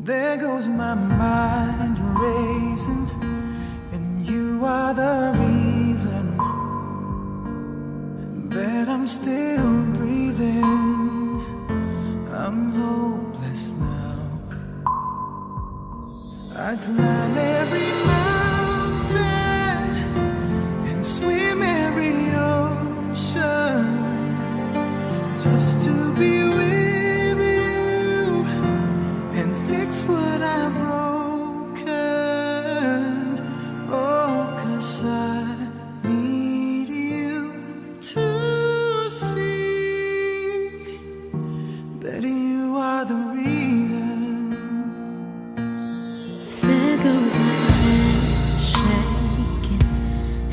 There goes my mind racing, and you are the reason that I'm still breathing. I'm hopeless now. I'd climb every mountain and swim every ocean just to be with you and fix what I've broken. Oh, 'cause I need you to see that you are the reason. There goes my head shaking,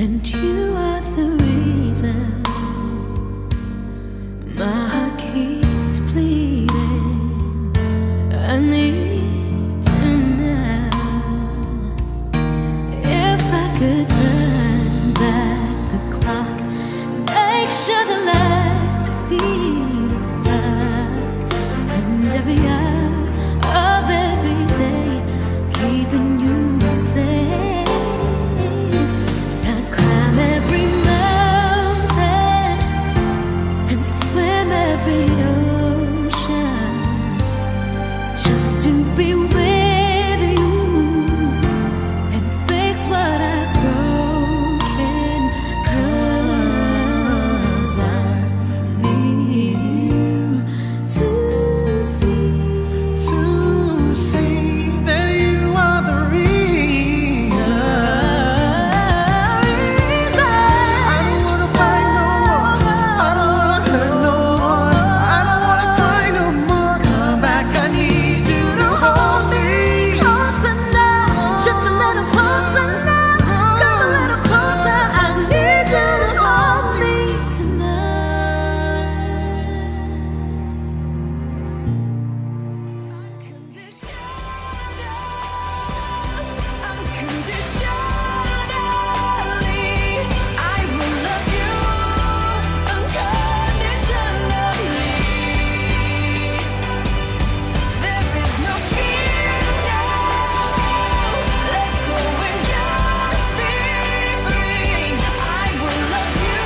and you are the reason. My heart keeps bleeding. I need you now. If I could turn back the clock, make sure the lights feed the dark, spend every hour of every day keeping you safe. I'd climb every mountain and swim every ocean just to be with you and fix what I've broken. 'Cause I need you to see that you are the reason. I don't wanna fight no more. I don't wanna hurt no more. I don't wanna cry no more. Come back, I need you to hold me. Closer now, just a little closer now. Come a little closer, I need you to hold me tonight. Unconditionally, I will love you unconditionally. There is no fear now. Let go and just be free. I will love you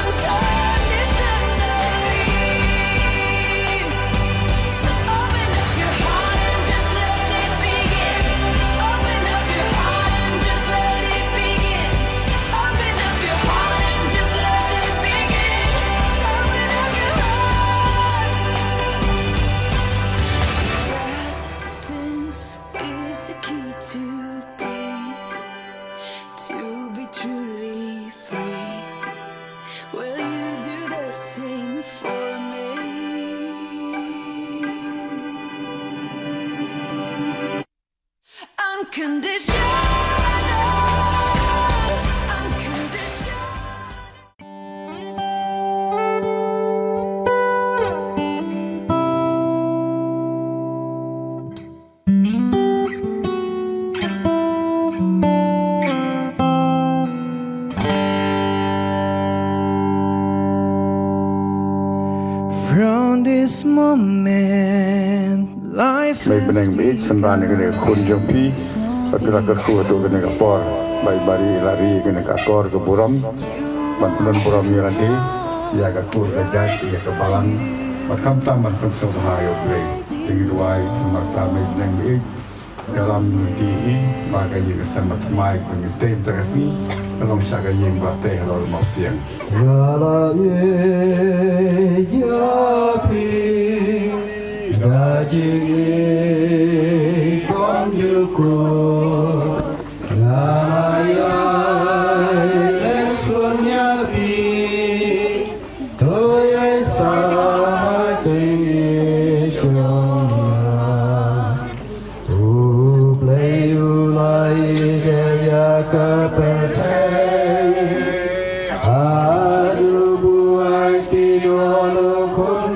unconditionally. So open up your heart and just let it begin. Open up your heart and just let it begin. Open up your heart and just let it begin. Open up your heart. Acceptance is the key to be truly free. Will you do the same for me? Unconditional, unconditional. From this moment, life May has benang biik sembah dengan kun jompi, pagkira kerku tu kena kapor, bayi bari lari kena kakor ke buram, bantuan buram ni nanti, ia kakur kejat, ia kebalang, makam taman pun sebahayo beri, tinggi duai, marta may benang biik dalam TI, maka ia sama semai pengitim terasi, dalam syaga yang berteh lalu mau siang.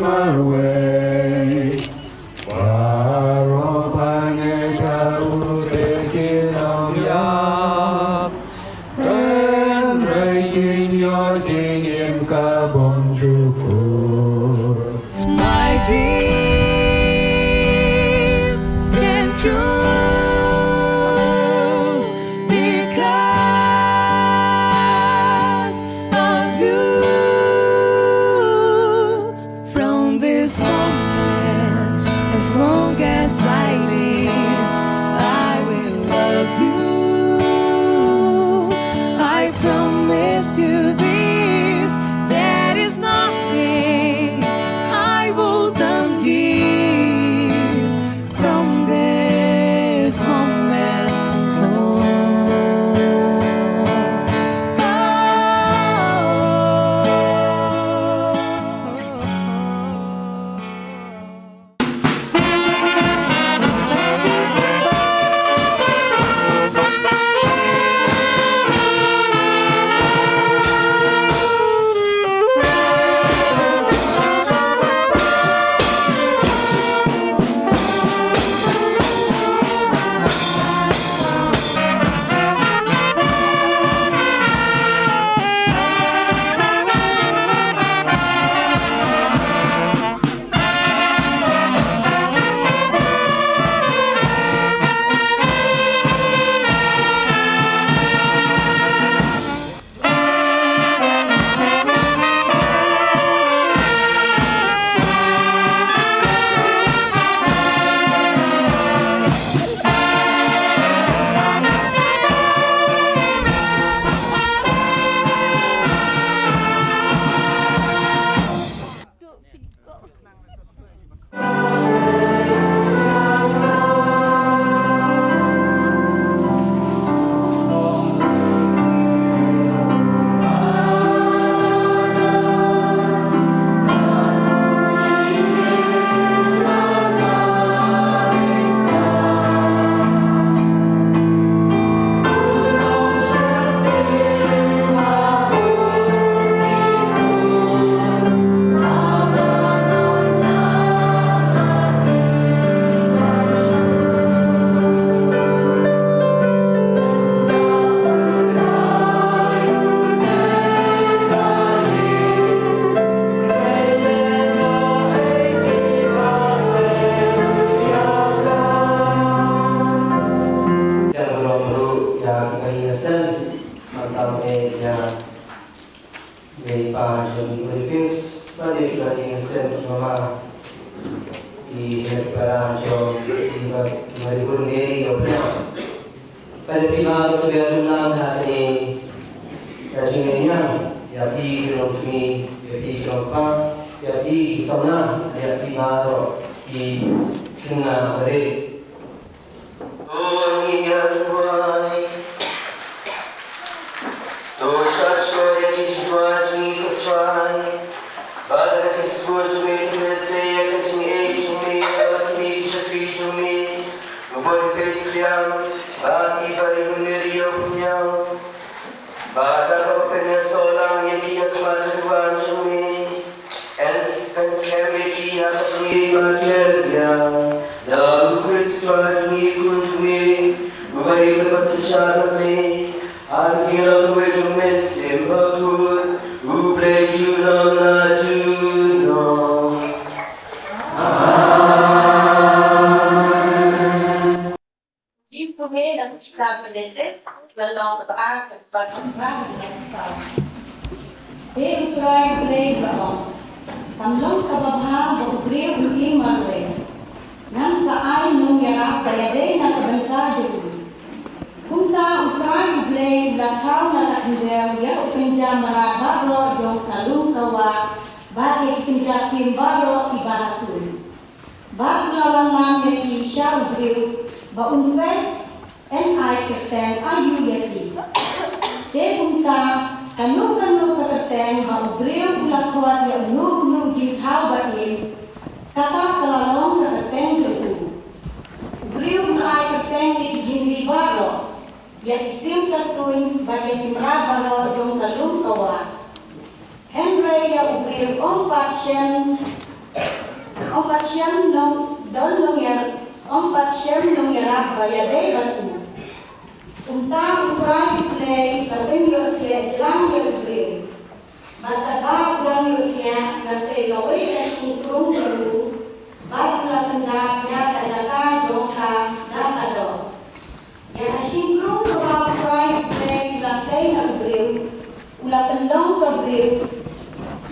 Marwe, as I live, I will love you. I promise you this, there is nothing I wouldn't give from this moment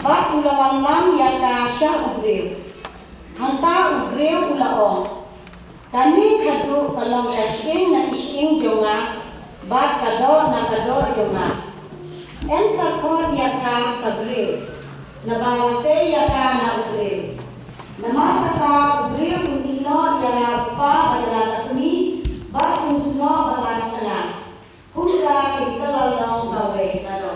Bat ulawan lam ya ka siya ugreo. Hanta ugreo ulaong. Kani kadu kalong kasing na ising jonga, bat kado na kado jonga. En sakot yaka kabriw, nabase yaka na ubriw. Namasaka ubriw kunino yaka pa badala kami, bat kunsno badala kana. Kusa kitalalong gawe tado.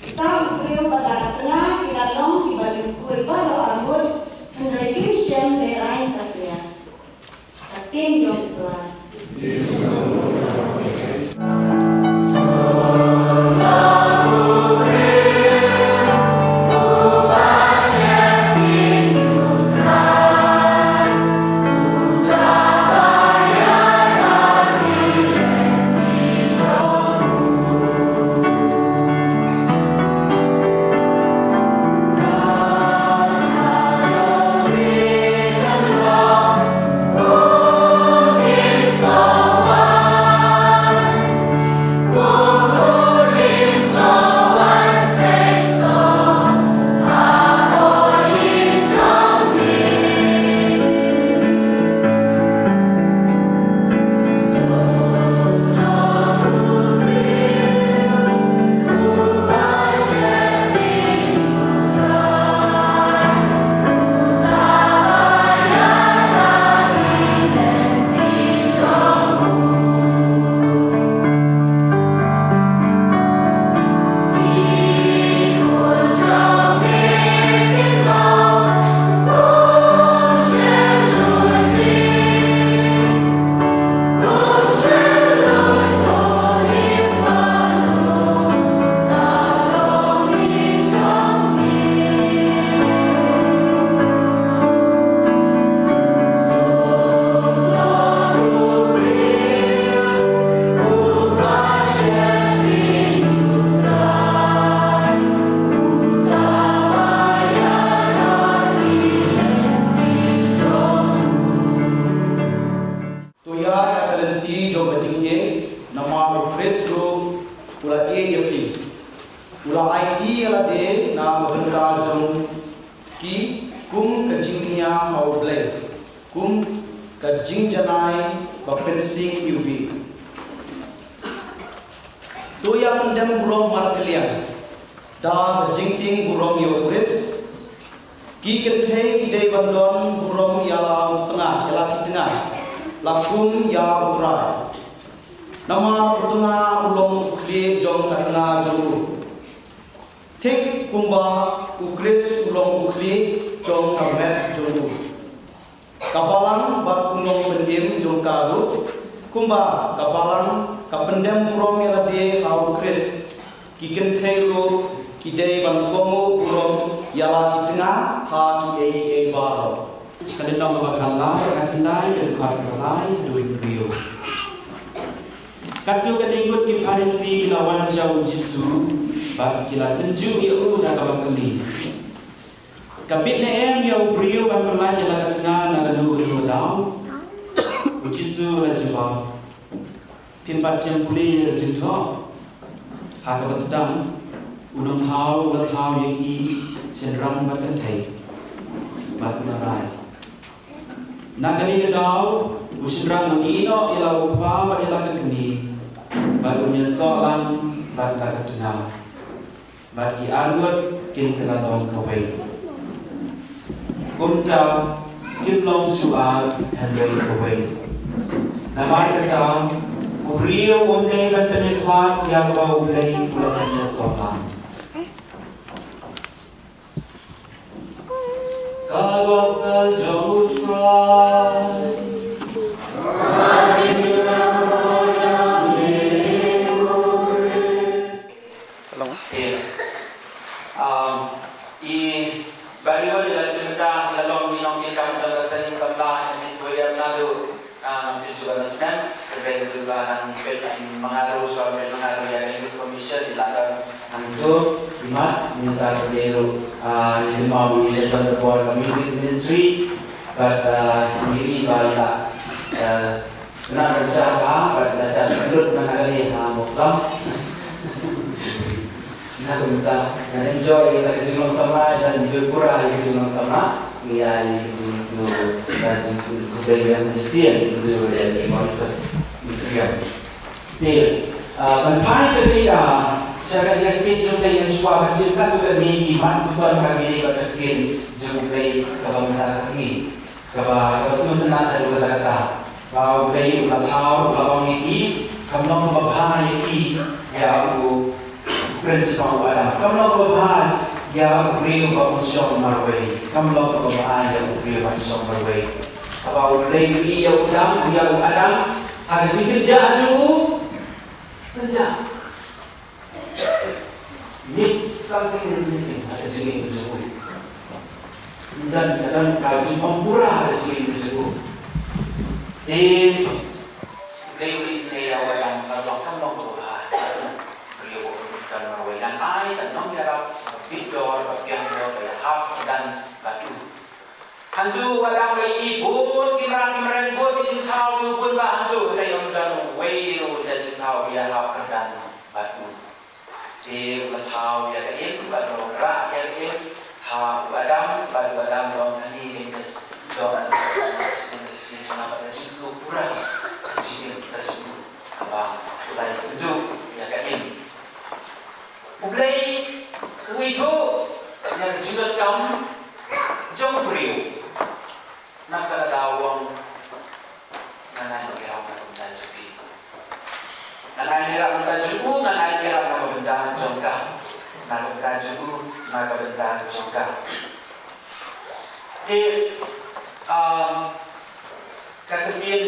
Kita ubriw badala kana, kilalong kibalik kue bado arbol, hendrakim shem lerai satya. Tim jong tuan. Kapit na ya ubriyo ang perlahan yang lakat tengah na lalu berdoa. Ujisu rajibah. Pimpat siang pulih rajibah. Haka basdam. Unang thao la thao yaki senrang batantay. Batunaray. Nagani kadao usinrang mangino ilaw kapa ba ilakan kami. Barunya soalan batakat tengah. Bagi alwat kintalalong kaway. Kumta kiplong suat handai kawai. Namai kata uriyo umlay bantanekwan yang bau umlay pulangannya sohan. God gospel jauh try. Baru adalah sebentar dalam minum kita salah satu sebelah di sebelah lalu juga nasib terkait dengan mengaruh soal mengaruh yang ini komisi dilakukan itu lima minta beliau lima bisa berbuat music ministry pada ini bala sebenarnya siapa pada saat menurut mengenai muktam. Nah, kita enjoy kita kesenangan sama dan enjoy pura kesenangan sama. Iya, itu dan budaya Indonesia itu dari Monakas itu ya. Jadi, mengenai cerita saya yang kecil juga yang suka bercerita juga di iman kusuan kami di kecil juga dari kalau mengatasi kalau sementara ada juga kata kalau dari ulah tahu kalau ini kamu membahas ini ya aku bercerita pada kamu membahas ya beri keputusan marway, kamu lakukan apa yang beri keputusan marway. Apa beri dia udang, dia udang, ada si kerja tu, kerja. Something is missing, ada si kerja tu. Dan kaji pempura ada si kerja tu. Jadi beri sini ya udang, kalau kamu lakukan beri keputusan marway dan ai dan nom ya Victor, bagian dari hap dan batu. Hantu pada lagi pun kimran pun dicintau pun hantu dari yang dan wayro dicintau dia hap dan batu. Dia tahu dia kain batu rak dia kain hap badam dong kali ini dong ini pada cinta pura cinta apa mulai hidup dia kain. Mulai itu yang juga kamu jauh beriu nak kada dawang nanai kira nak benda jadi nanai kira benda jadi nanai kira nak benda jongka nak benda jadi nak benda jongka jadi kemudian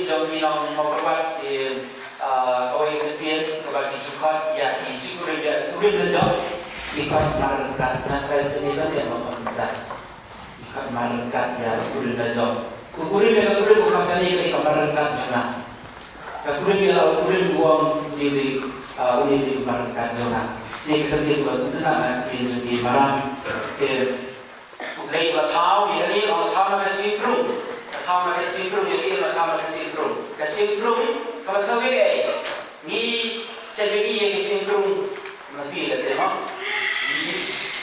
jauh minum memperbuat orang kemudian kebagi cukup ya isi kurim belajar ikat markat nakal jadilah yang memperbuat ikat markat ya kurim belajar kurim bukan kali ikat markat sana kurim buang diri unit markat sana ini kemudian juga sebenarnya di malam lagi tahu ya ini orang tahu nak kasih kru jadi orang tahu nak kasih kru kalau tahu ni cakap ni yang kesempatan masih ada semua.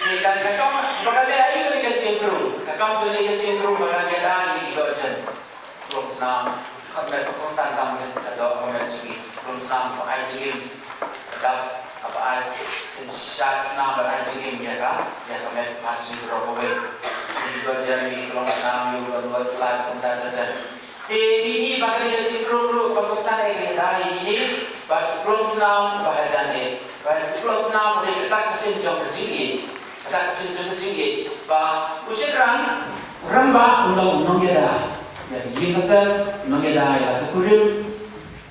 Ni kan kakak bakal ada lagi kesempatan. Kakak tu lagi kesempatan bakal ada lagi di bacan. Terus nam, kami berkonsen kami ada kami cakap terus nam ai cakap ada apa ai chat nam ai cakap dia kan ya kami macam berapa di bacan ni terus nam you buat live kontak saja. Ini bakal ada kesempatan berkonsen hari ini. But Islam bahasanya, Islam boleh kita kesenjung kecil, bah usiran ramba undang ya, jadi pasal undang ya, kurim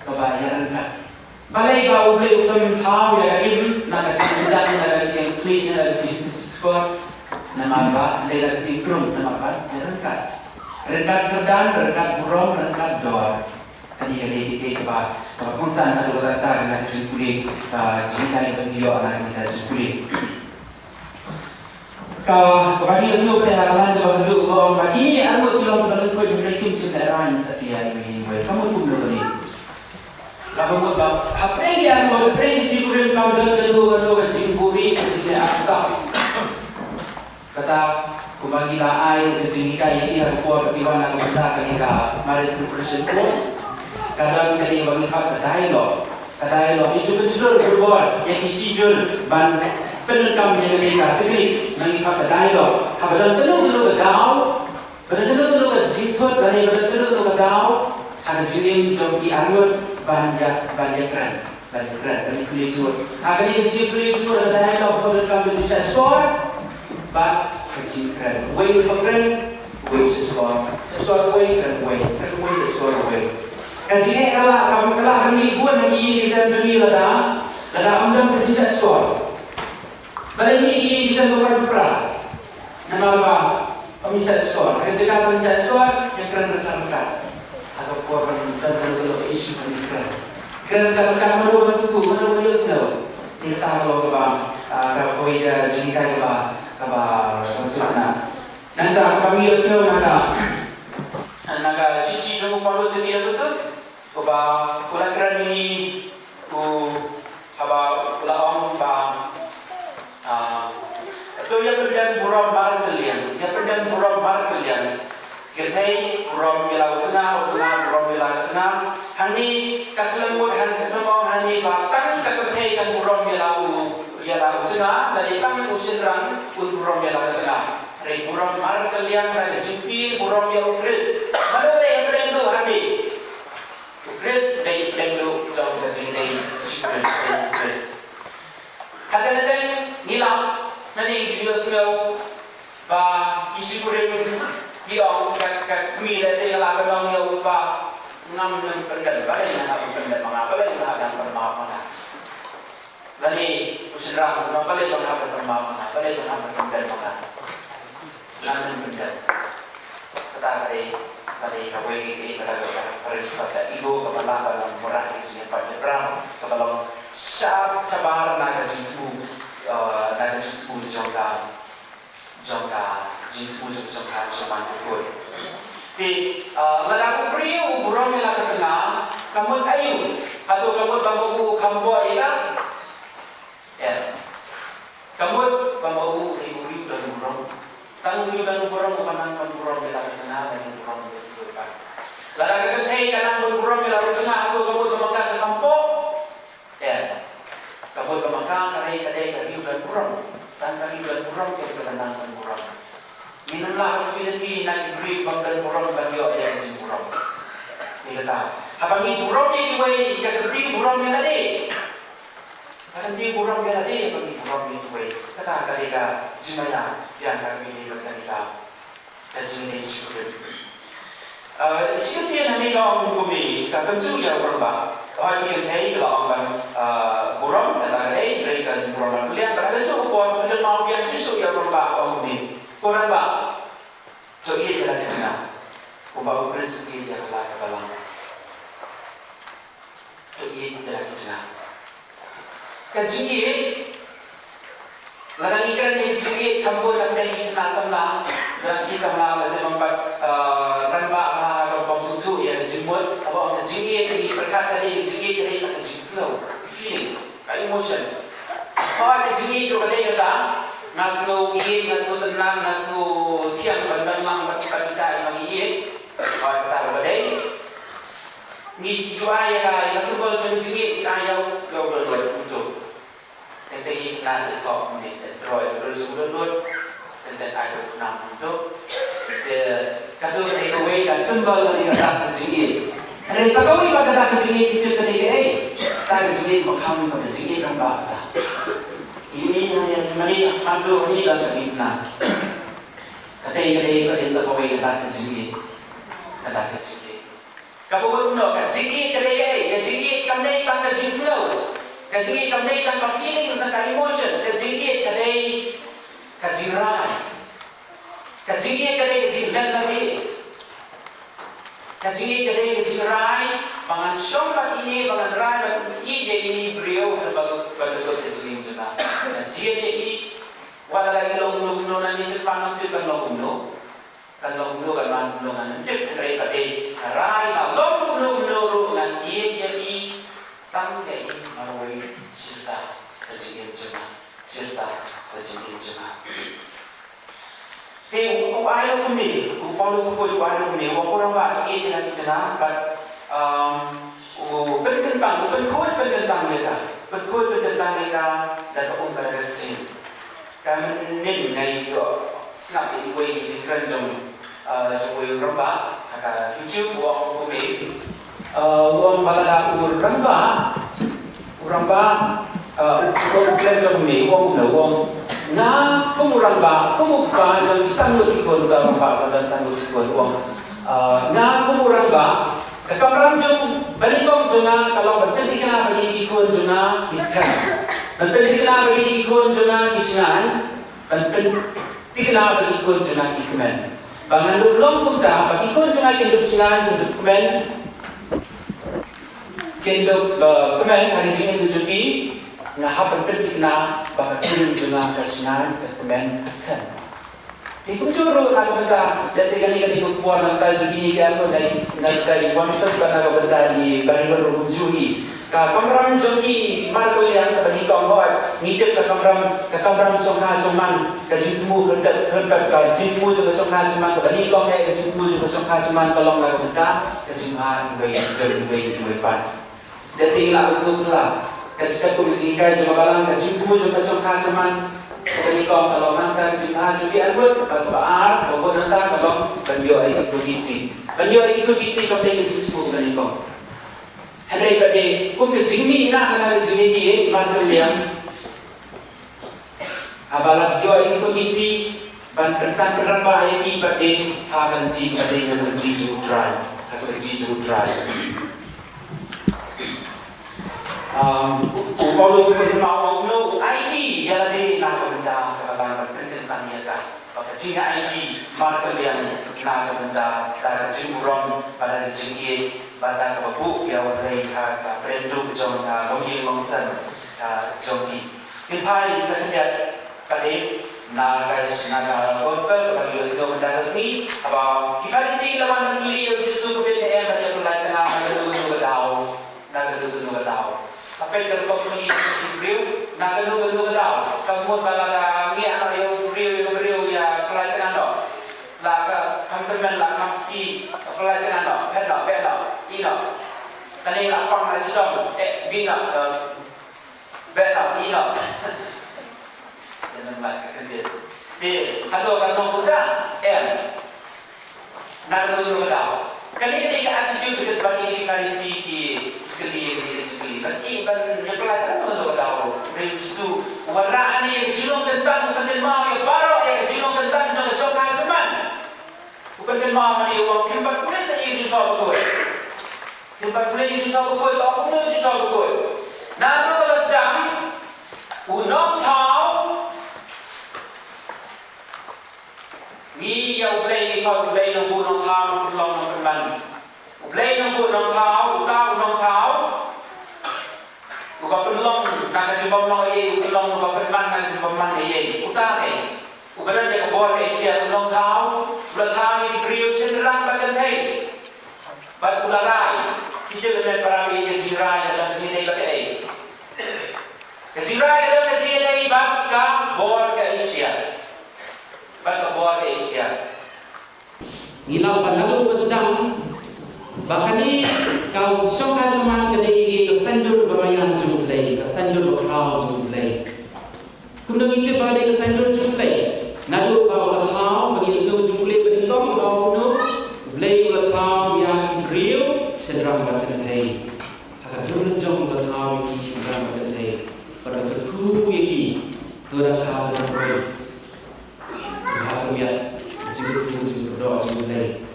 kebayaran kan. Balai bau beli utama tahu ya, ini nak kasih tweet, nak kasih skor, nama apa, nak kasih krum, nama apa, rekat kerdan, rekat burung, rekat doa. Tadi kita bah konsen atau kata dengan jemput cerita yang beliau anak kita jemput. Kalau bagi semua perhatian dalam hidup orang bagi aku kalau dalam hidup mereka sekarang setia ini kamu pun boleh. Kamu apa yang aku prediksi kurim kau kedua jempuri jadi asal. Kata kubagilah air kecilika ini aku buat piwan aku benda ketika mari bersyukur. Kadang kali bagi hak dialog itu betul berbuat yang isi jul ban penekam yang mereka jadi bagi hak dialog habis penuh ke jithot dari penuh ke dau ada jirim joki anut banyak keren dari kuliah agar ini si kuliah dialog penekam bisa skor ban kecil keren way skor way skor Kasi kalau kami buat lagi bisa sendiri ada undang persisat skor. Balik ini bisa berperan. Nama apa? Pemisah skor. Kasi kalau pemisah skor yang keren atau korban terlalu isu keren. Keren menurut sesuatu. Kita tahu kalau koi jika maksudnya. Nanti kami naga sisi jumpa malu sedia besar. Kula keren ini kula orang itu yang berdan burang barang kalian ya pendam buram mar kalian Gertai buram mila utna buram mila utna hani kaklemut hani bahkan kasetai kan buram mila utna dari kami usirang buram mila utna dari buram mar kalian dari cinti buram mila ukris mana yang berdendo hani ukris dari berdendo jauh dari sini secret ukris kadang-kadang ngilang nanti video semua bah isi kurang Diong kat mila saya lakukan orang yang lupa ngam dan pendek pada yang nak pendek mengapa yang nak akan bermaaf mana. Jadi usaha mengapa yang nak bermaaf mana, pada yang nak pendek mana. Ngam dan pendek. Kata kali kawai kita harus pada ibu kepala dalam murah di sini pada perang kepala sabar nak jitu jangka jitu jangka seman itu. Di ladang priu buram yang lakukan kena kamu ayu atau kamu bambu kambo ila ya kamu bambu ribu dan buram tang ribu dan buram bukan buram yang lakukan kena dan buram yang lakukan ladang kekentai kanan buram yang lakukan kena atau kamu kemakan ke kampo ya kamu kemakan kadai ribu dan buram tanpa ribu dan buram yang berkenaan dengan buram minumlah pilih nak beri bangdan buram bagi orang yang buram. Dia kata, apa ni buram ni way kerti buram ni tadi. Kerti buram ni tadi apa ni buram ni way. Kata mereka jimaya yang kami ni mereka kaji ni sikit. Sikit yang ni orang kami kata tu ya berapa. Orang yang thấy kalau orang buram kata mereka buram ni. Berada tu buat penjemal yang tu ya berapa orang kami. Korang ba, jogi dalam kerana, kumbawa bersuki dia kelak kebalang. Jogi dalam kerana. Kaji, ladang ikan yang jogi kamu dan kita nasamlah, dan kita samlah masih membuat ranba atau bangsutu yang jemput, apa kaji ini berkat dari jogi dari kaji slow, feeling, emotion. Apa kaji itu kita Naslo iye, naslo tenang, naslo tiang bandang lang kita yang iye, kita berbeda. Ni jua ya, naslo bol cenci kita yang berbeda untuk. Tetapi nasi top ni terroy bersumber tentang ada enam untuk. Kata mereka way dan sembal dari kata cenci. Hari sekali pada kata cenci kita ketika kata cenci makam pada cenci kan bah. Ini yang mari ambil ini dan kita. Kata ini pada sekolah kata kecil. Kamu beruno kecil kecil kandai tangga jinslo, kecil kandai tangga feeling tangga emotion, kecil kandai kajiran, kecil kandai kajiran lagi, kecil kandai kajiran. Bangan syombat ini, bangan rai, ini beliau betul kecil juga. Dia ini, walau lagi long nanti sepanjang tu kan long kan nanti rai long kan dia ini tang dia ini marwai cerita kecil juga. Tapi upaya kami, upaya kami, orang buat ini lagi jenah, berkentang mereka dan umpan kecil. Kami ni itu snap ini way di kerajaan sebuah ramba, agak tujuh uang kami, uang balada ramba, kerajaan kami uang na kamu ramba, kamu kan sanggup ikut ramba pada sanggup ikut uang, na kamu ramba. Kamram jom balikom jona kalau berhenti kena bagi ikut jona iskan, berhenti kena bagi ikut jona iskan, berhenti kena bagi ikut jona ikmen. Bangan belum pun tak bagi ikut jona kenduk iskan kenduk ikmen, kenduk ikmen hari ini tujuki, nah berhenti kena bagi jona iskan ikmen iskan. Ikut juru nak benda, jasa kali kupuan nak tahu gini kan, dari wanita bukan nak benda di baru juri. Kamram jogi marco yang bani kong hoi ngidep kamram songkha soman kajitmu hendak kajitmu juga songkha soman bani kong hai kajitmu juga songkha soman kalong la kota kajimhan bai pan desi la usukla kajikat polisi kai jamalan kajitmu juga songkha soman bani kong kalong nangka kajimhan subi albut baar bogo nanta kalong banyo ai ikutiti kampai kajitmu bani kong Hari pada kumpulan jingmi nak kalau jingmi dia macam yang abalat joy komiti ban kesan berapa ini pada hakan jing pada yang berjiju try atau berjiju try. Kalau seperti mau no IT yang ada nak benda kalau berkenaan niaga. Jika IT macam yang nak benda cara jimuron pada jingmi pada kebuku yang berlai ka perendu jom longi longsan jogi impai setiap kali naga gospel bagi usaha mendadak sini apa kita di sini lawan beli justru kebetulan banyak pelai kena naga dulu gadau apa yang kau beli review naga dulu gadau kamu balada ni anak yang review ya pelai kena no laka kampermen la kamski pelai kena no pedal ino tadi la pang la sidom bina bena ino jangan lagi kerja di atau kan muda nak dulu tahu kali ketika attitude dekat bagi karisi ki kali sekali berarti kan pelajaran dulu tahu begitu warna ini cilok tentang bukan mau ya baru ya cilok tentang jangan sok hasaman bukan mau ni uang kimbat boleh saya itu tahu betul kimbat boleh itu tahu betul apa pun itu tahu betul nah kalau sedang unong tahu ni yang boleh ni kau boleh nunggu unong tahu belum berman boleh nunggu unong tahu tahu unong tahu bukan belum nak jumpa belum ye belum bukan berman nak jumpa berman ye utang Ugaran yang boleh dia unong tahu, ulang ini beriu senderang bagian tay, bak ularai, kita dengan para ini jirai dalam sini bagai, jirai dalam sini bak bor ke Asia, bak bor ke Asia. Ngilau panalu sedang, bahkan ni kau syokah seman kedai kesandur bermain jumlah, kesandur berkau jumlah. Kemudian itu pada kesandur jumlah. Nadu bawa thau bagi semua jumlah berikam bawa no beli thau yang beriu sedang berkentai. Agar dulu jom thau ini sedang berkentai. Pada berku ini turun thau beroi. Thau dia jumlah berdoa jumlah.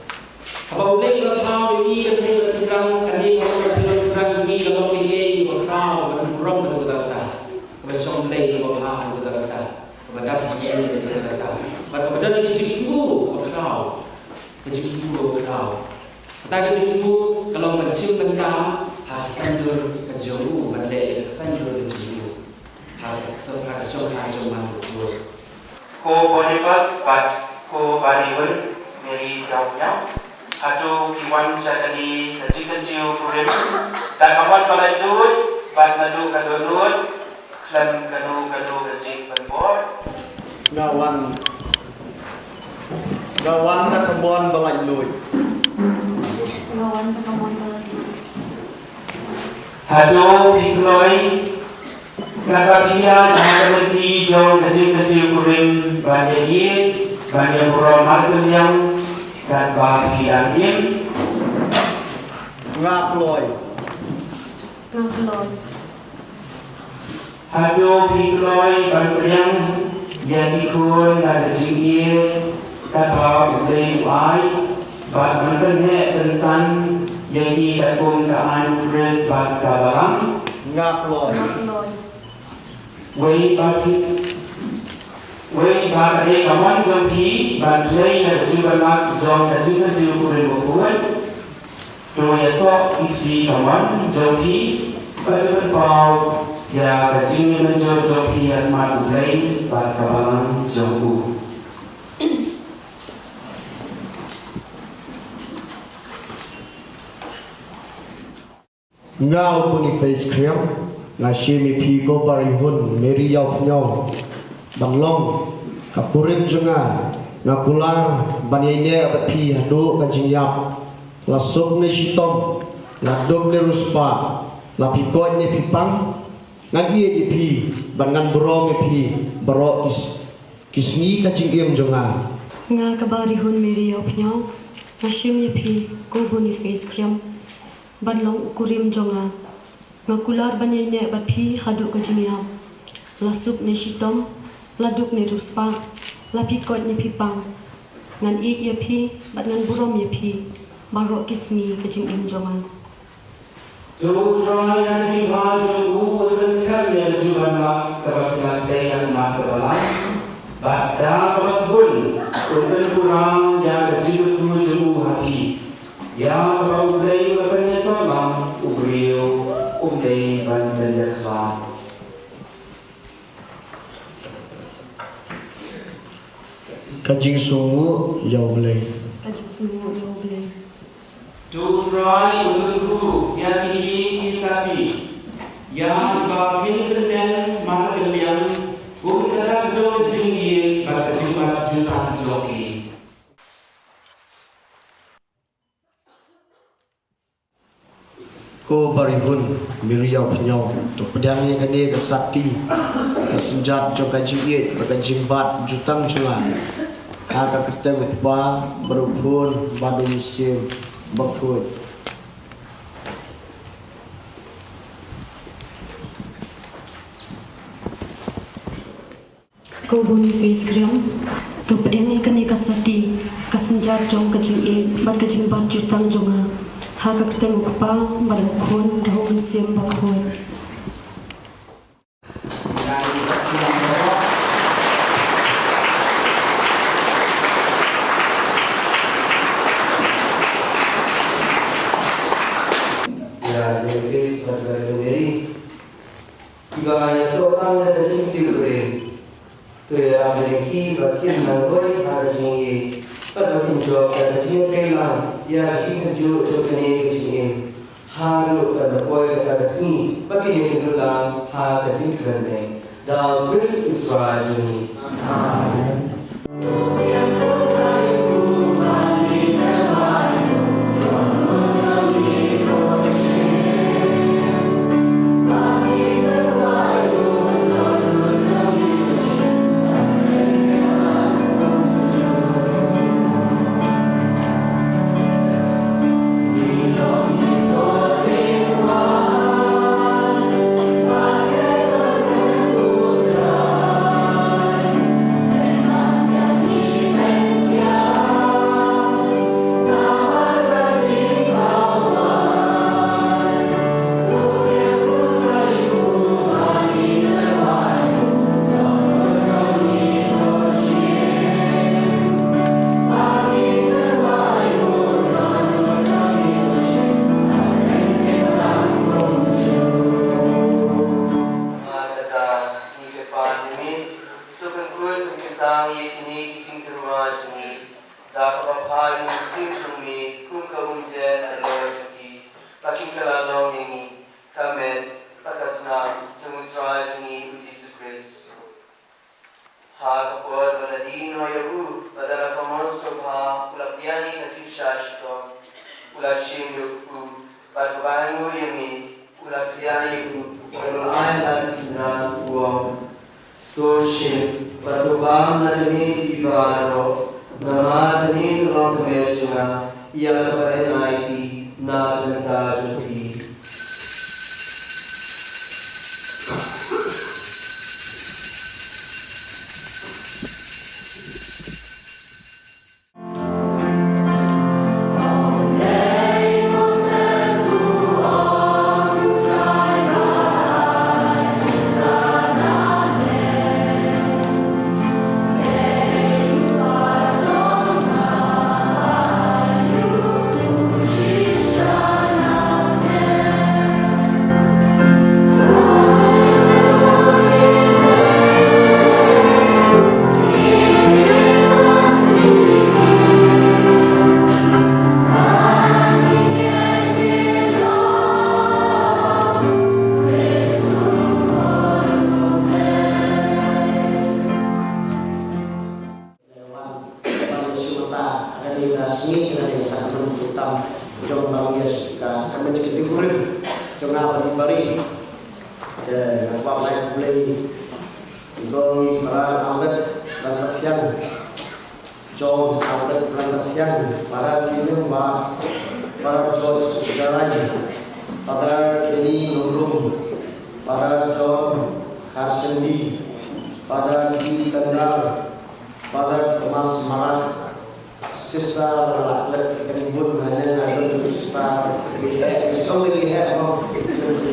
Kalau beli thau ini kentai sedang kali kalau sedang jumlah kalau ini thau berkurang berkata. Besok beli bawa berkata. Pada sini berkata, pada ini cinggu kau, cinggu kau. Kata cinggu kalau bersiul tentang hasandur kejauh, balik hasandur kejauh, harus sokan betul. Ko Boniface ko Bariwin meri jauhnya, atau kiwan syadani kecil kurim, dan kawan kalau itu, bantu kadonut. Dan kanu kecil berbor gawan tak kebon balai lui hado dikloi kakapia jangan jauh kecil kuring banyak burung marken yang dan bagi angin ngakloi hado dikloi banyak jadi kun ada singir kata usai wai bak mengenai tentang jadi takung kaan pres bak kabarang ngakloi wei bak kawan zopi bak lei ada jiwa mak zong ada jiwa kuren bukuan tu ya sok isi kawan zopi bak berpau ya kecil menjual zopi asmat lei bak kabarang zopu. ngao Boniface Kriam nga shemi pi go bari hun meri yaw pnyong banglong kakurim junga nga kular banyene abat pi hadu ka jingyap la sok ne shitom la dog ne ruspa la pi ko ne pi pang ngan ie ji pi bangan bro me pi bro kisni ka jingyam junga nga kabari hun meri yaw pnyong nga shemi pi go Boniface Kriam banlong ukurim jonga nga kular banyene abat pi hadu ka jingyap la sok ne shitom laduk ne ruspa la pi kot ne pi pang ngan ik ye pi bat ngan burom ye pi baro kisni kajing im jonga Don't try and be hard to move with career to unlock the personality and mark of life. But that was good. Untuk kurang yang kecil tu jemu hati. Yang berudai berpenyes malam, ubrio, ubday banjirlah. kajing sungu yaw blay kajing semua yo blay Don't try untuk yang ini isati. Yang bakin senen mata kalian, kadang jauh tinggi, mata jimat jutaan joki. ko bari hun meri yaw pnyong to pedang ye kane ka sakti ka senjat jo kajing ye ka kajing bat jutang chunga ka kertem ba berubun badu musim bakut ko Boniface Kriam to pedang kane kasati kasenjat jong kajing e bat kajing bat jutang jonga ha ka kertem pa badan khon rahum sim bakhon Ya, Boniface pada sendiri jika hanya seorang yang kecil diberi tu yang memiliki bagian nangoi ada tinggi pada pinjau ada tinggi kelang ya tinggi jo kene kecil haru pada boy pada sini bagi yang kedulang ha kecil kene dalam Kristus Utra Juni. Amen. She biasa kami jadi kulit jangan bari dan apa lain beli Gong para angkat dan tiang John angkat dan tiang para minum para George jalannya para Kenny Nurung para John Carson Lee para Di Tendal para Thomas Marat Sister Laklet Kenibun hanya ada untuk sister lihat sekarang lihat apa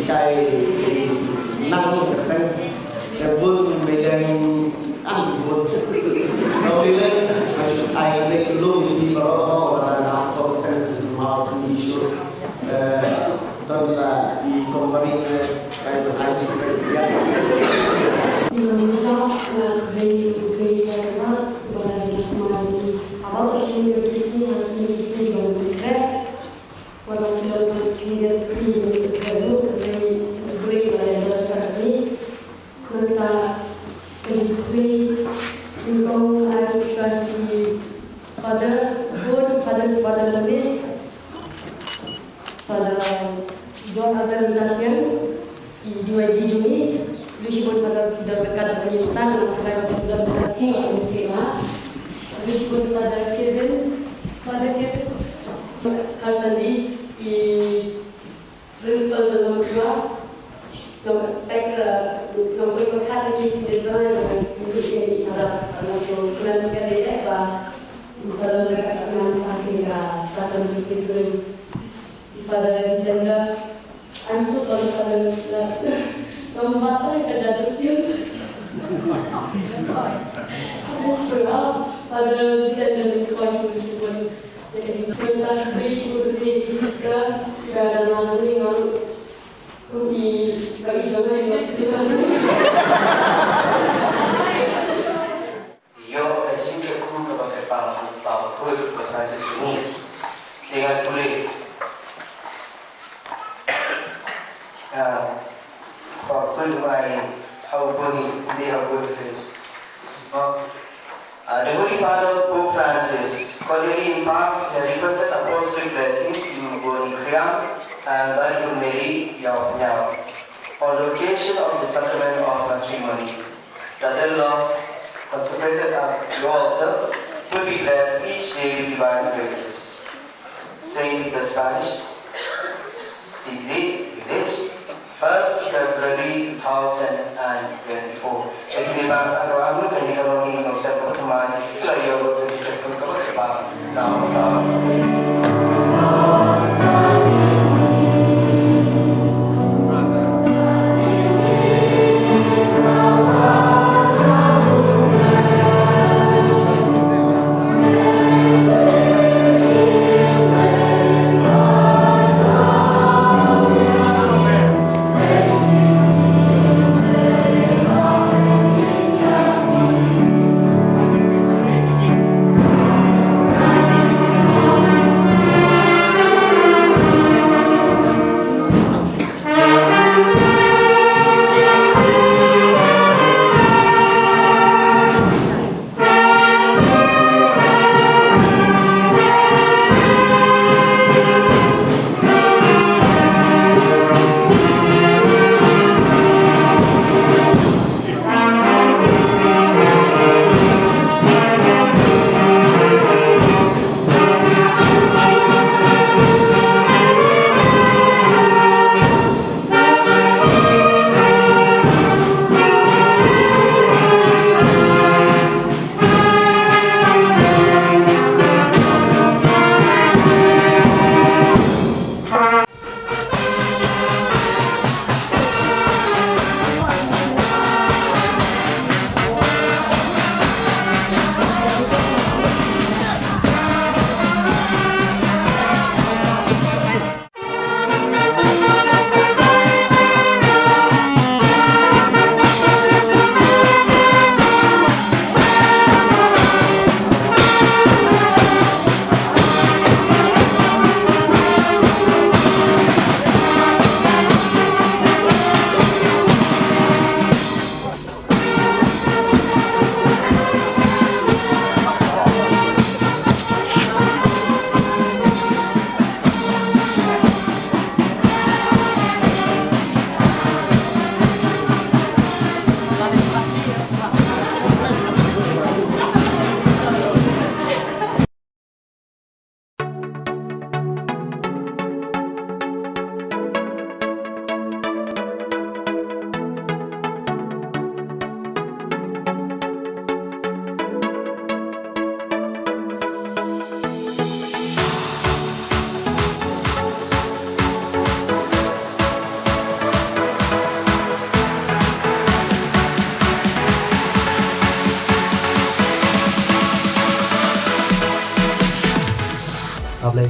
kai nang kan Kebun medan anggun, kalau dilihat air lek belum di Maroko dan atau kan mau diisur, terus di kompani kayak berhaji kerja. Indonesia dari Jakarta berada semua di awal ini resmi baru bergerak, walau tidak hingga resmi baru dari berada ini. Mereka beri income and trust the father kami pada John akan latihan di Juni Lucy pun pada tidak dekat dengan tangan karena sudah berhasil asal Lucy pun pada Kevin kalau di principal dalam kedua nomor spek nomor berkat lagi di dalam untuk ini ada yang kurang juga dia bah misalnya mereka dengan akhirnya satu titik pada tenda aku soal pada membatalkan kerja terus pada tenda kuat itu pun jadi kita bersyukur di sekarang ada nanti di bagi jodoh yang Yo cinta ku kepada Pak Francis ini dengan boleh Pak mai how boni they have good friends. The Holy Father Pope Francis cordially imparts the requested apostolic blessing to Boni Kriam and Virgin Mary Yao on the occasion of the sacrament of matrimony. The dead law consecrated at the altar will be blessed each day with divine graces. Saint Peter Spanish, CD, Village, 1st February 2024. Jadi baru kan kita lagi ngusir pertemuan itu ya waktu kita berdebat nama.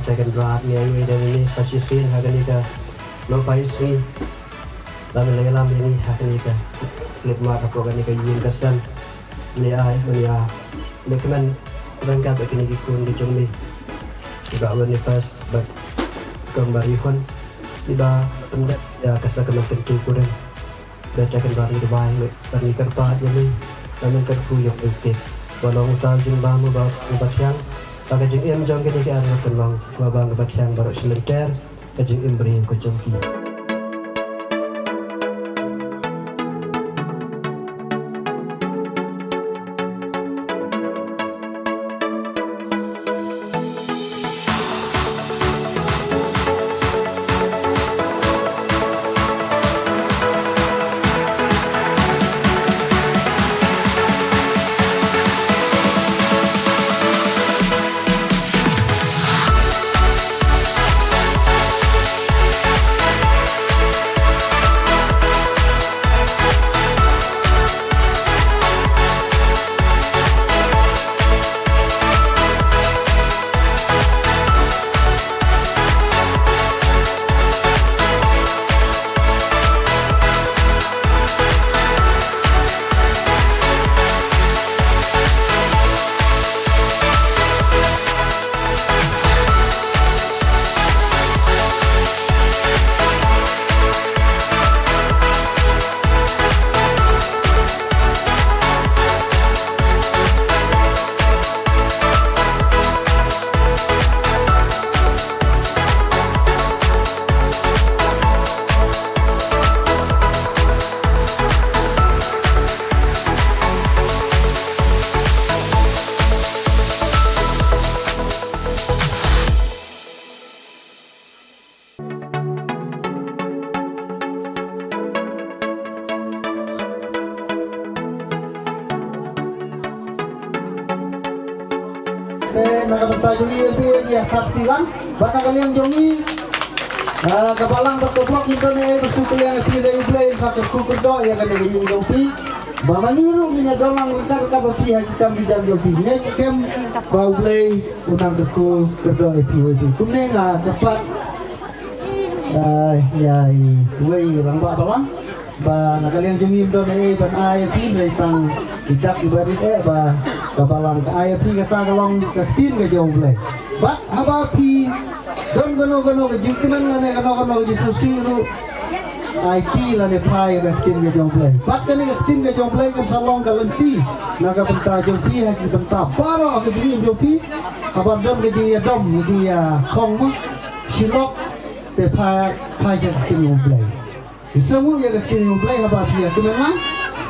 second drat ni ai dan ini sasisin hagan ika no paisri dan lelam ini hagan ika klik mat apa kan ika yin kasan ni ai mania ni kemen berangkat begini ikun di jombi juga wani pas bat kembali hon tiba pendat ya kasar kena penting kurang bacakan rani dubai dan ni kerpa jadi dan kerku yang penting walau utang jumba mu ba siang bagi jeng em jong ke dia anak penolong babang ke siang baru sementara ke jeng em beri ko jongki nakabenta juli ya taktilan bana kalian jongi kabalang bertoplok intone bersyukur yang pilih ublay sakit kukerdo ya kan yang jongpi bamangiru ini dolang rekar berpi hakikam di jam jongpi nya cikem baublay unang keku kerdo epi kumne nga dapat ya wei rambak balang ba nakalian jongi intone ban ai pilih tang Ijak ibarit ba kabalang ka ay pi kata kalong kaktin ka jongle bat haba pi don gono ka jingkiman na gono jisusiru ay ti la ne pai kaktin ka jongle bat ka ne kaktin ka jongle kam salong ka lenti naga benta jongpi ha ki benta paro ka jingi jongpi haba don ka jingi dom jingi khong mo silok te pai kaktin jongle isamu ya kaktin jongle haba pi ka menang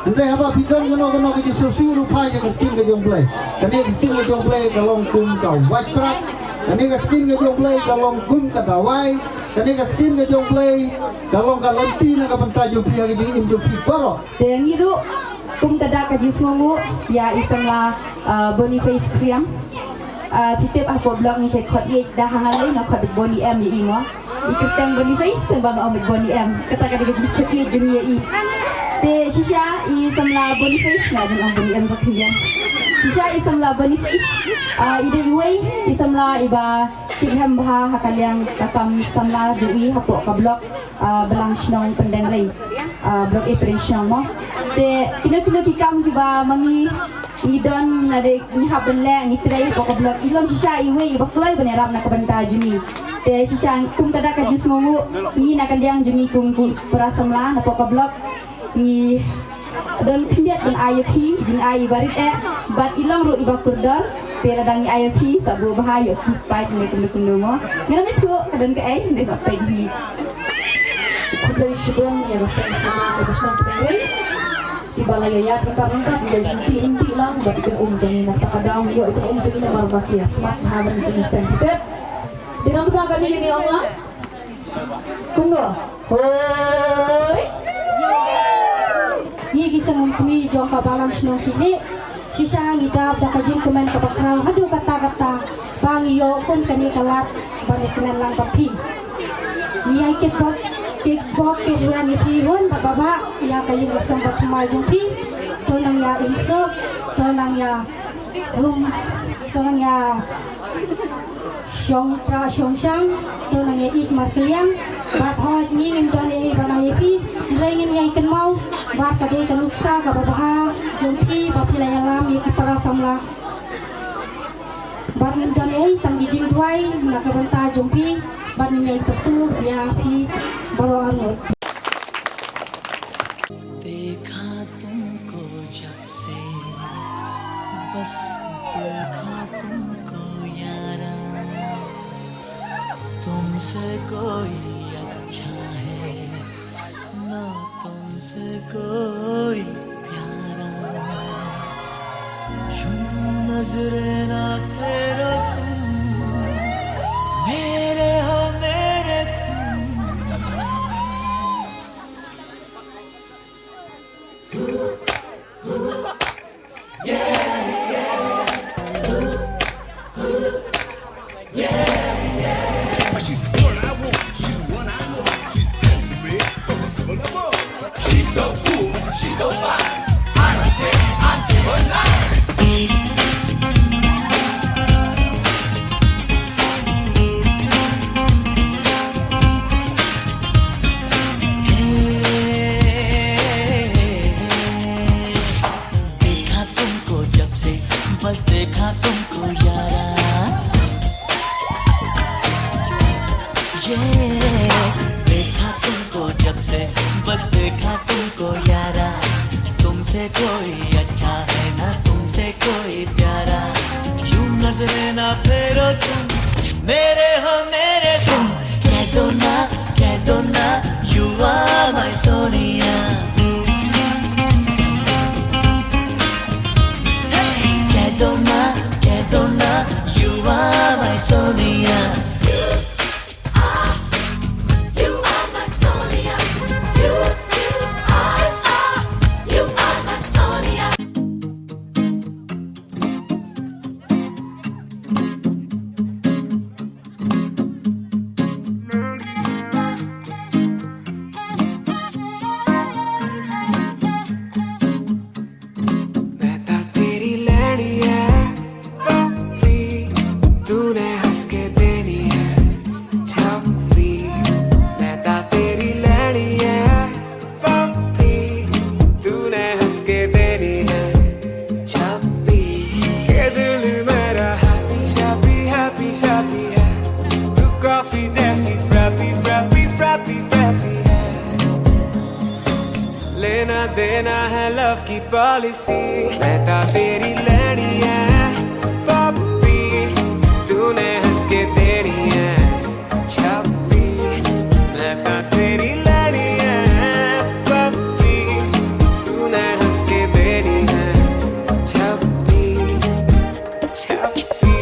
Udah apa pikir gono ke jisusi rupa je keting ke jonglai. Kene keting ke jonglai kalong kum ka wajprat. Kene keting ke jonglai kalong kum ka dawai. Kene keting ke jonglai kalong ka lenti na ka benta jumpi ke jing imdu piparo. Dengiru kum kada ka jisngongu ya isamla Boniface Kriam. Fitip ako blog ni Shekhot ye dah hangalai ngakot Boni M ye imo. Ikutang Boniface tembang omit Boni M. Kata kada ka jisngot ye dunia i. Te shisha isamla Boniface na din ang Boni M sa Kriam. Shisha isamla Boniface ide iway isamla iba shigham bha hakaliang takam samla jui hapo ka blog belang shnong pendengrai blog operation mo te kino kikam juga mangi ngidon na de ni habenle ni tray hapo ka blog ilom shisha iway iba kloy beneram na kabanta juni te shisha kum kada ka jisngongu ni nakaliang juni kum ki prasamla hapo ka blog ni dan pindat dan IFP jin ai barit bat ilang ru iba kurdar pera dangi IFP sabu bahaya kipai ni kundu mo ngana mi tu kadan ke ni sampai di kudai shibang ya rasa sama ke sham tengri di balaya ya karena dia inti lang bat ke jani nak takadang yo itu jani na marbakia smart haman jani sensitive dinam ka kami ni Allah kungo hoi ni gisang kami jong kabalang snong sini sisa ngidap da kajin kemen kapakrang hadu kata bang yo kun kani kalat banyak kemen lang papi ni ai kekok kedua ni pihun baba ya kayin gisang batmai jong pi tonang ya imso tonang ya rum tonang ya Xiong pra xiong sang to nang ik mar kliang bat hoi ngim dan e banai pi rengin ngai kan mau bat ka de kan uksa ka babaha jom pi ba pi la lam ye ki para samla bat ngim dan e tang gi jing tuai na ka banta jom pi bat ngai tertu ya pi baro angot देखा तुमको जब से बस देखा तुमको यारा तुमसे कोई अच्छा है ना तुमसे कोई प्यारा यूं नजरे ना फेरो तुम मेरे हो मेरे देखा तुमको जब से बस देखा तुमको यारा ये देखा तुमको जब से बस देखा तुमको यारा तुमसे कोई अच्छा है ना तुमसे कोई प्यारा यूं नजरे ना फेरो तुम मेरे हो मेरे तुम कह दो ना you are my Sonia कह दो ना you are my Sonia You are my Sonia. You are my Sonia. मैं ता तेरी लैनी है पप्पी तूने हंस के देनी है छप्पी मैं ता तेरी लैनी है पप्पी तूने हंस के देनी है छप्पी के दिल मेरा हैप्पी शैप्पी हैप्पी शैप्पी है तू कॉफी जैसी फ्रैपी फ्रैपी फ्रैपी फ्रैपी है लेना देना है लव की पॉलिसी मैं ता तेरी लैनी है पप्पी तूने हंस के देनी है छप्पी मैं ता तेरी लैनी है पप्पी तूने हंस के देनी है छप्पी छप्पी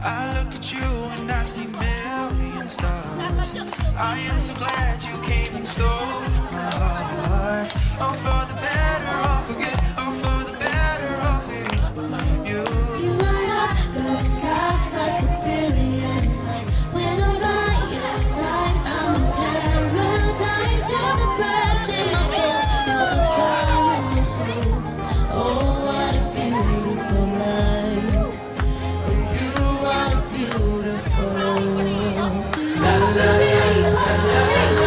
I look at you and I see million stars. I am so glad you came and stole my heart. Oh, for the better, oh, for good, oh, for the better, oh, for you. You light up the sky like a billion lights. When I'm by your side, I'm in paradise. You're the breath in my bones. You're the fire in my soul. Oh, what a beautiful life. With you, what a beautiful. La la la la la la.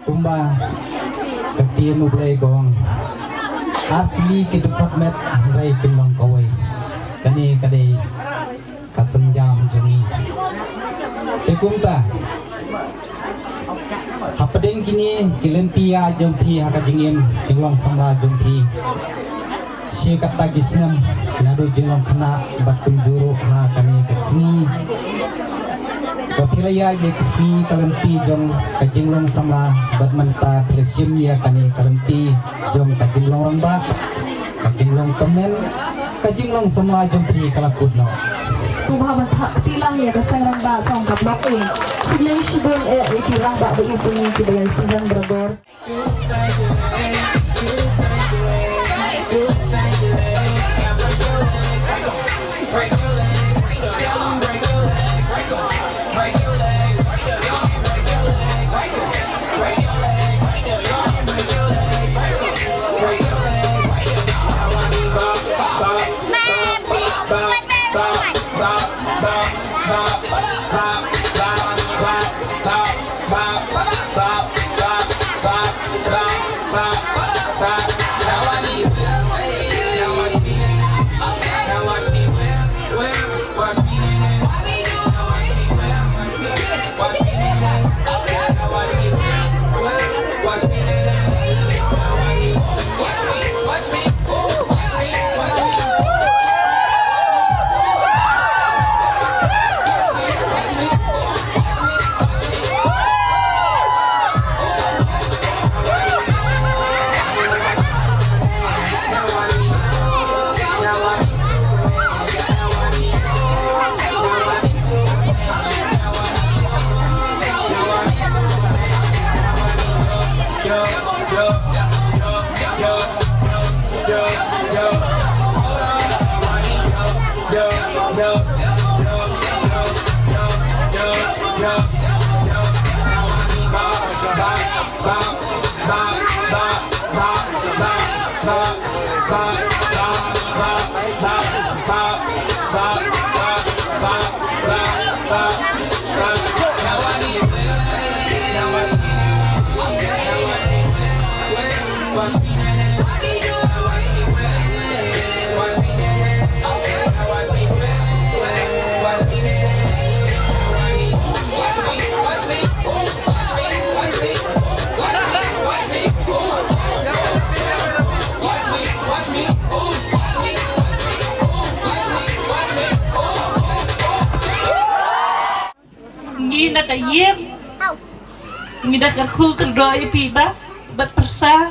Kumba katian ublay gong atli kedukot met ray kenong kawai kani kadai kasenjam jengi tekumta hapadeng kini kilentia jompi hakajingim jinglong samla jompi syekata gisnam nadu jinglong kena batkum juru ha kani kesini Kapilaya ye kisni kalempi jong kajinglong samla bat manta presim ya kani kalempi jong kajinglong ramba kajinglong temen kajinglong samla jong pi kalakudno Subha bantak tilang ya kasang ramba song kablok eh. Kulay shibol ikirang ba bagi jumi kibaya singrang beragor. Nakayem ngidakar ku kerdoy piba bat persa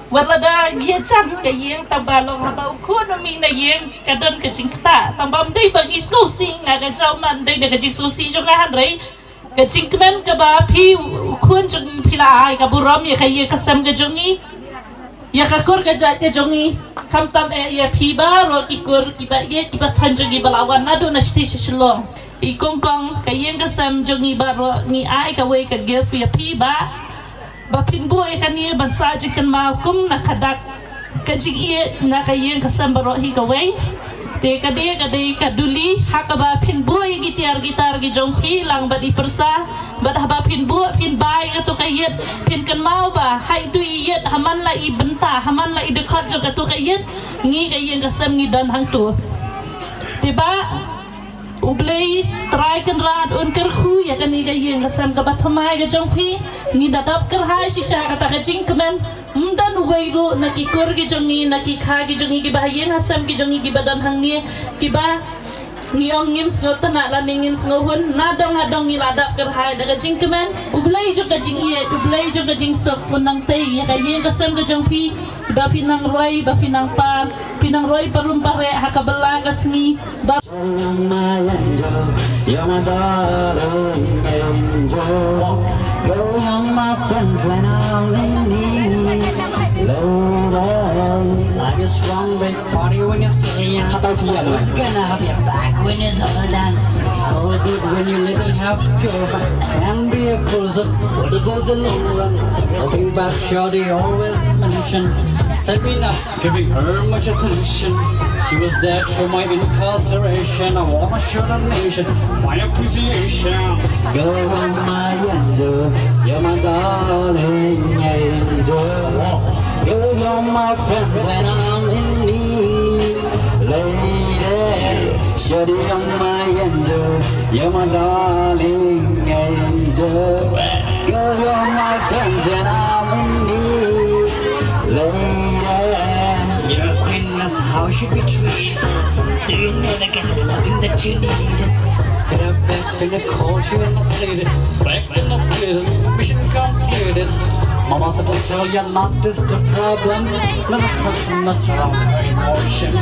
walada giat san kayeng tabalong haba ukun mi na yeng kadon kacing kta tambam dai bagi susi ngaga jauman dai daga jing susi jo ngahan rei kacing kemen ka ba pi ukun jong pila ai ka buram ya kaye kasam ga jongi ya ka kor ga jat ga jongi kam tam ya piba ro ikur kiba ye kiba tanjongi balawan nado na stage shlong ikongkong kayeng kasam jongi baro ni ai ka we ka give ya pi ba pinbu e kani ban saji kan makum na kadak kajing ie na kayeng kasam baro hi ka we te kade kaduli hakaba pinbu e gitar gi jong pi lang ba di persa ba haba pinbu pin bai ka to kayet pin kan mau ba hai tu haman la i benta haman la i dekat jo katu kayen ngi kayen kasam ngi dan hang tu tiba ublei try kan rat un kerku ya kan ngi kayen kasam ka bathmai ga jong phi ngi dadap ker hai shisha kata ka jing kemen dan wairu nakikur ki jongi nakikha ki jongi ki bahayen hasam ki jongi ki badan hang ni kiba ni ong ngim sngo tana la ngim sngo hun na dong ni ladap ker hai daga jing kemen ublai jo ka jing ie ublai jo ka jing sok fun nang tei ya ka yen kasam ka jong pi ba pinang roi ba pinang pa pinang roi parum pare ha ka bela ka sngi ba my angel, you're my darling angel. Go on my friends when I'm in need. Lady, like a strong big party when you're still young. Who's gonna have your back when it's all done? It's all good when you little have pure fun. Can be a fool, so what it goes the long run. Looking back, shorty always mention Sabrina, giving her much attention. She was there through my incarceration. I wanna show the nation my appreciation. Girl, my angel, you're my darling angel. Girl, you're my friends when I'm in need. Lady, shawty, you're my angel, you're my darling angel. Girl, you're my friends when I'm in need. Lady, you're a queen, that's how she be treated. Do you never get the loving that you need? Could have back in the cold, she will not played it. Back in the prison, mission completed. Mama said to tell you not this the problem. Not a touch mess around her emotion.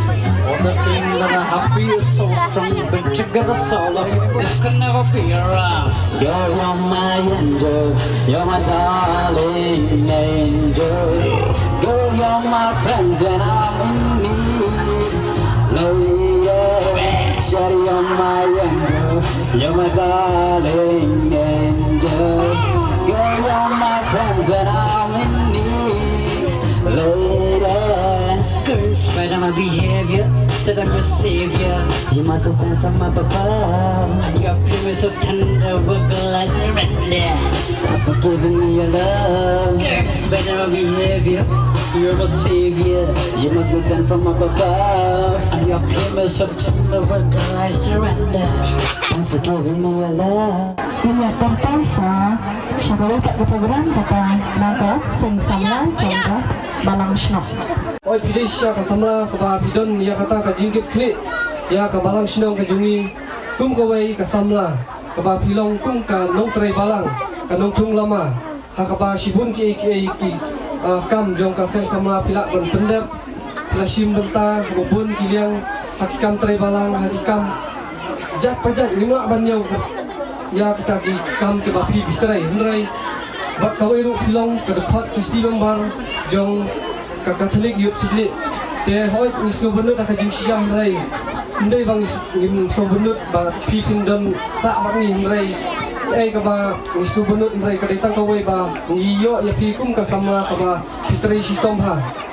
All the thing that I have for you so strong, but together solo, this could never be around. You're my angel, you're my darling angel. Girl, you're my friends when I'm in need. Lady, shawty, you're my angel, you're my darling angel. Girl, you're my friends when I'm in need. Lady, girl, spite of my behavior, that I'm your savior. You must be sent from up above. Your promise so tender, what will I surrender? Thanks for giving me your love. Girl, despite of my behavior, you're my savior. You must be sent from up above. And your promise so tender, what will I surrender? Thanks for giving me your love. Ingatkan sa syakawai kat program kata naga sing samlan contoh balang snok. Oi pidai sya ka samla ka ba pidon ya kata ka jingkit klik ya ka balang snok ka jungi kum ka wei ka samla ka ba pilong kum ka nong trai balang ka nong tung lama ha ka ba sibun ki kam jong ka sing samla pilak ban pendap pila sim benta bubun kiliang hakikam trai balang hakikam jat pajat limla ban nyau ya kita ki kam ke bapi bitrai ndrai bat kawai ru pilong ke dekat isi lembar jong ka katolik yut sidli te hoi ni so benut ka jing syah ndrai ndai bang ngim so benut ba pi pindon sa bang ni ndrai ka ba ni so benut ndrai ka datang kawai ba ngiyo ya pi kum ka sama ka ba bitrai sitom ha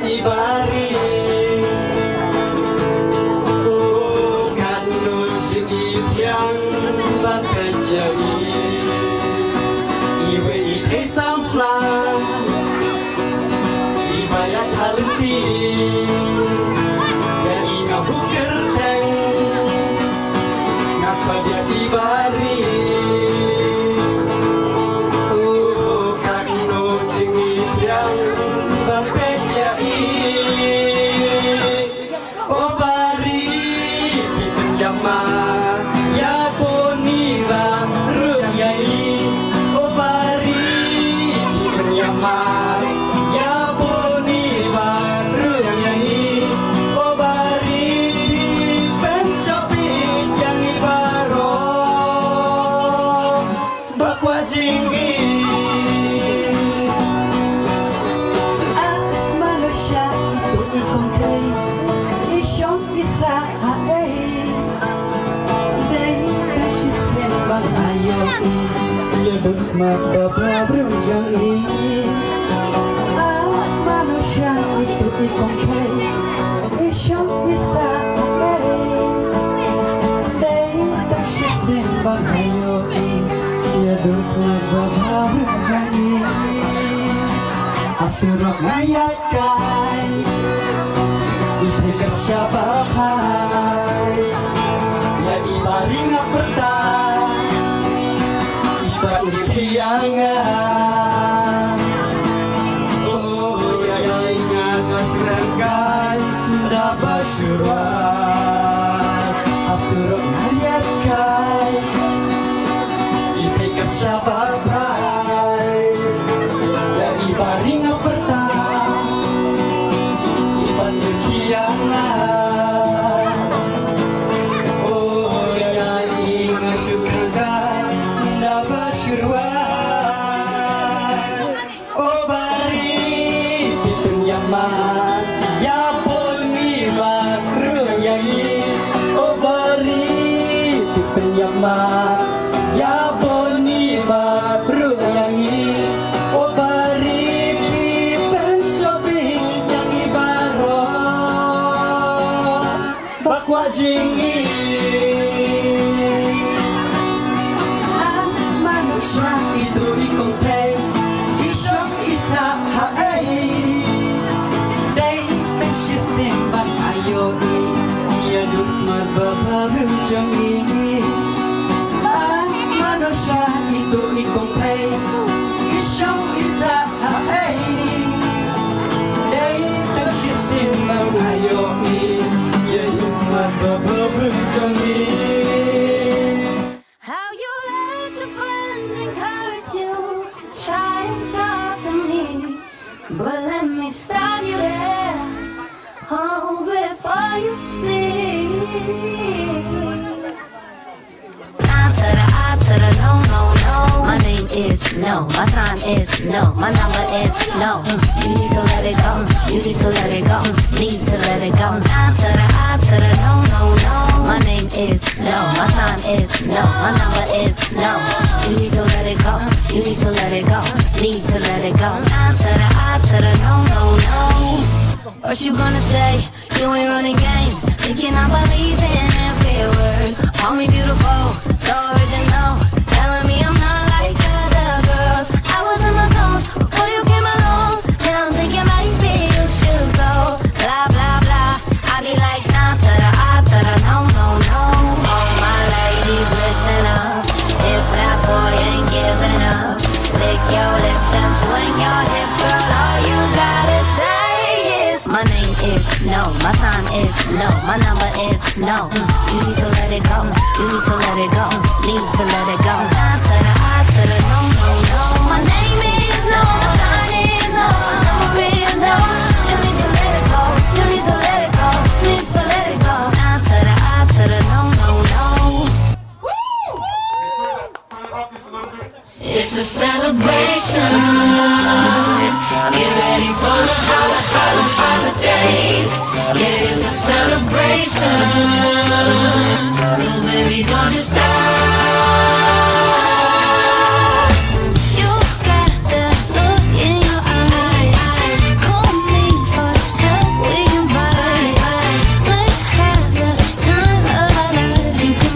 Ibari, oh, kanun Jingi tiang ban kaya iwe ite samlang ibayat halenti yang inga buker teng ngapa dia dibari kakno jingi tiang ban kaya oh bari yama ya sonira ruyai obari yama ya boniva ruyai obari pensopi yang ibaro bakwa jingi manusia itu ikomplei isyong isa hae ya dukmat bapa berjanji manusia itu ikomplei isyong isa tak sembang ayo ya dukmat bapa berjanji asurok ngayakai itu siapa hai ya ibaring apertan Ikiangan oh ya ingat serangkai dapat surat asurok ngayakai ipekat sababai ya ibaring apertan iban ikiangan oh ya ingat serangkai dapat surat ya poni makruyai obari penyamat ya poni makruyai obari pensobi yang ibaro bakwa jingi manusia itu ikomplei isyong isa hae sembang ayo ya dukmat bapa berjanji manusia itu ikomplei isyong isa hae dai tak sembang ayo ya dukmat bapa berjanji. How you let your friends encourage you to try and talk to me, but let me stop you there. Oh, before you speak. I to the no, no, no. My name is no. My sign is no. My number is no. You need to let it go. You need to let it go. Need to let it go. I to the no, no, no. My name is no. My sign is no. My number is no. You need to let it go. You need to let it go. Need to let it go. I to the no, no, no. What you gonna say? You ain't running game. Thinking I believe in every word. Call me beautiful, so original. Telling me I'm not like other girls. I was in my zone before you came along. Now I'm thinking maybe you should go. Blah, blah, blah. I be like, nah, to the I, to the no, no, no. All my ladies, listen up. If that boy ain't giving up, lick your lips and swing your hips, girl. All you gotta say. My name is no, my sign is no, my number is no. You need to let it go, you need to let it go, need to let it go. I to the no, no, no. My name is no, my sign is no, my number is no. You need to let it go, you need to let it go, need to let it go. I to the no, no, no. It's a celebration. Get ready for the holidays. Yeah, it's a celebration. So baby, don't you stop. You got that look in your eyes. Call me for help, we can vibe. Let's have the time of our lives. You can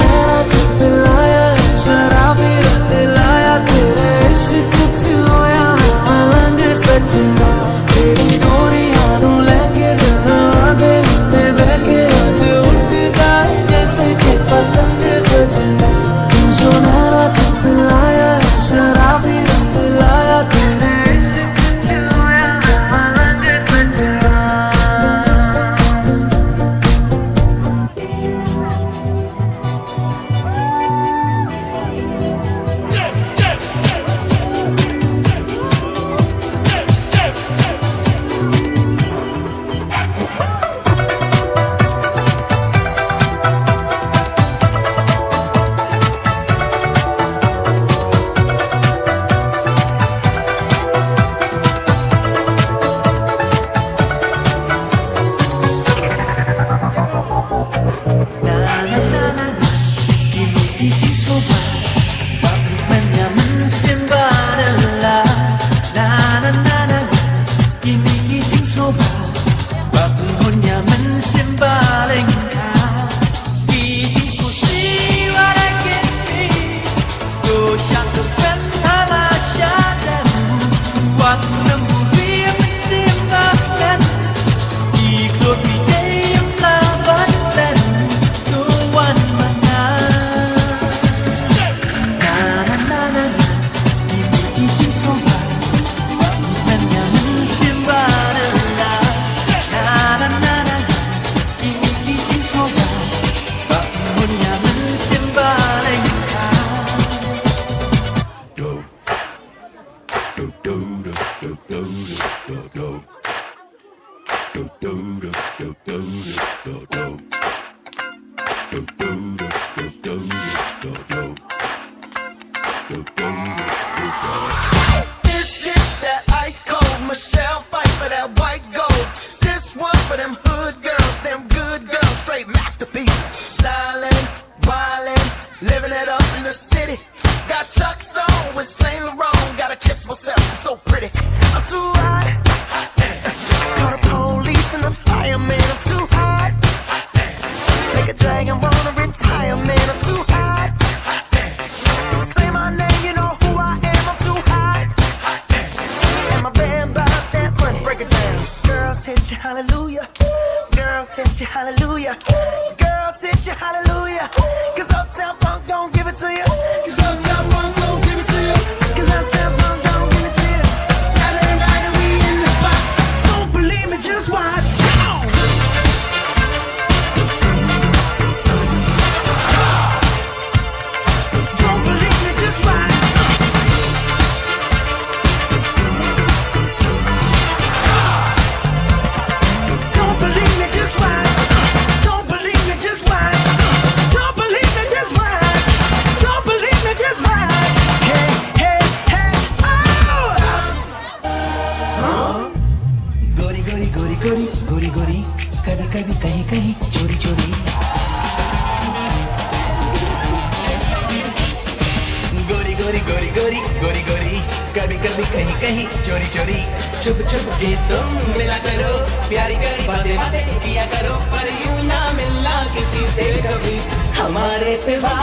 नैना जब पिलाया शराबी रंग दिलाया तेरे इश्क च होया मलंग सजना तेरी डोरियां नू लेके दिल दे उत्ते बहके अज उड़दा है जैसे कि पतंग सजना तू जो नैना जब पिलाया शराबी रंग दिलाया तेरे इश्क च होया मलंग सजना This shit that ice cold Michelle fight for that white gold. This one for them hood girls, them good girls, straight masterpieces. Styling, wildin', living it up in the city. Got Chuck's on with Saint Laurent. Gotta kiss myself, I'm so pretty. I'm too hot. Call the police and the fireman. I'm too hot. Make a dragon wanna retire, man. I'm too hot. Say my name, you know who I am. I'm too hot. And my band bought that money. Break it down. Girls hit you, hallelujah. Girls hit you, hallelujah. Girls hit you, hallelujah. Cause Uptown Funk don't give it to you. Cause Uptown Funk don't give it to you. Cause Uptown Funk don't give it to you. Saturday night and we in the spot. Don't believe me, just watch. Don't believe me, just watch. Don't believe me, just watch. Don't believe me, just watch. Don't believe me, just watch. Don't believe me, just watch. Hey, hey, hey, oh! गोरी गोरी गोरी गोरी गोरी गोरी कभी कभी कहीं कहीं चोरी चोरी गोरी गोरी गोरी गोरी गोरी गोरी कभी कभी कहीं कहीं चोरी चोरी छुप छुप के तुम मिला करो प्यारी प्यारी बातें बातें किया करो पर यूं ना मिलना किसी से कभी हमारे सिवा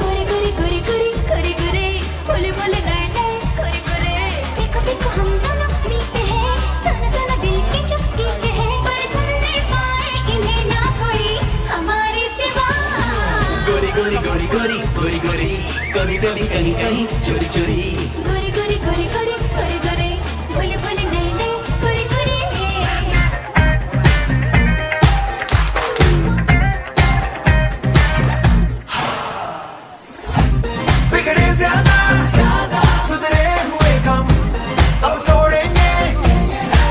गोरी गोरी गोरी गोरी गोरी गोरी बोले बोले नए नए गोरी गोरी देखो देखो हम दोनों मिलते हैं सुना सुना दिल की चुपकी के हैं पर सुन नहीं पाए इन्हें ना कोई हमारे सिवा गोरी गोरी गोरी गोरी गोरी गोरी कभी कभी कहीं कहीं चोरी चोरी गोरी गोरी गोरी गोरी गोरी गोरी बोले बोले नए नए गोरी गोरी बिगड़े ज्यादा सुधरे हुए कम अब तोड़ेंगे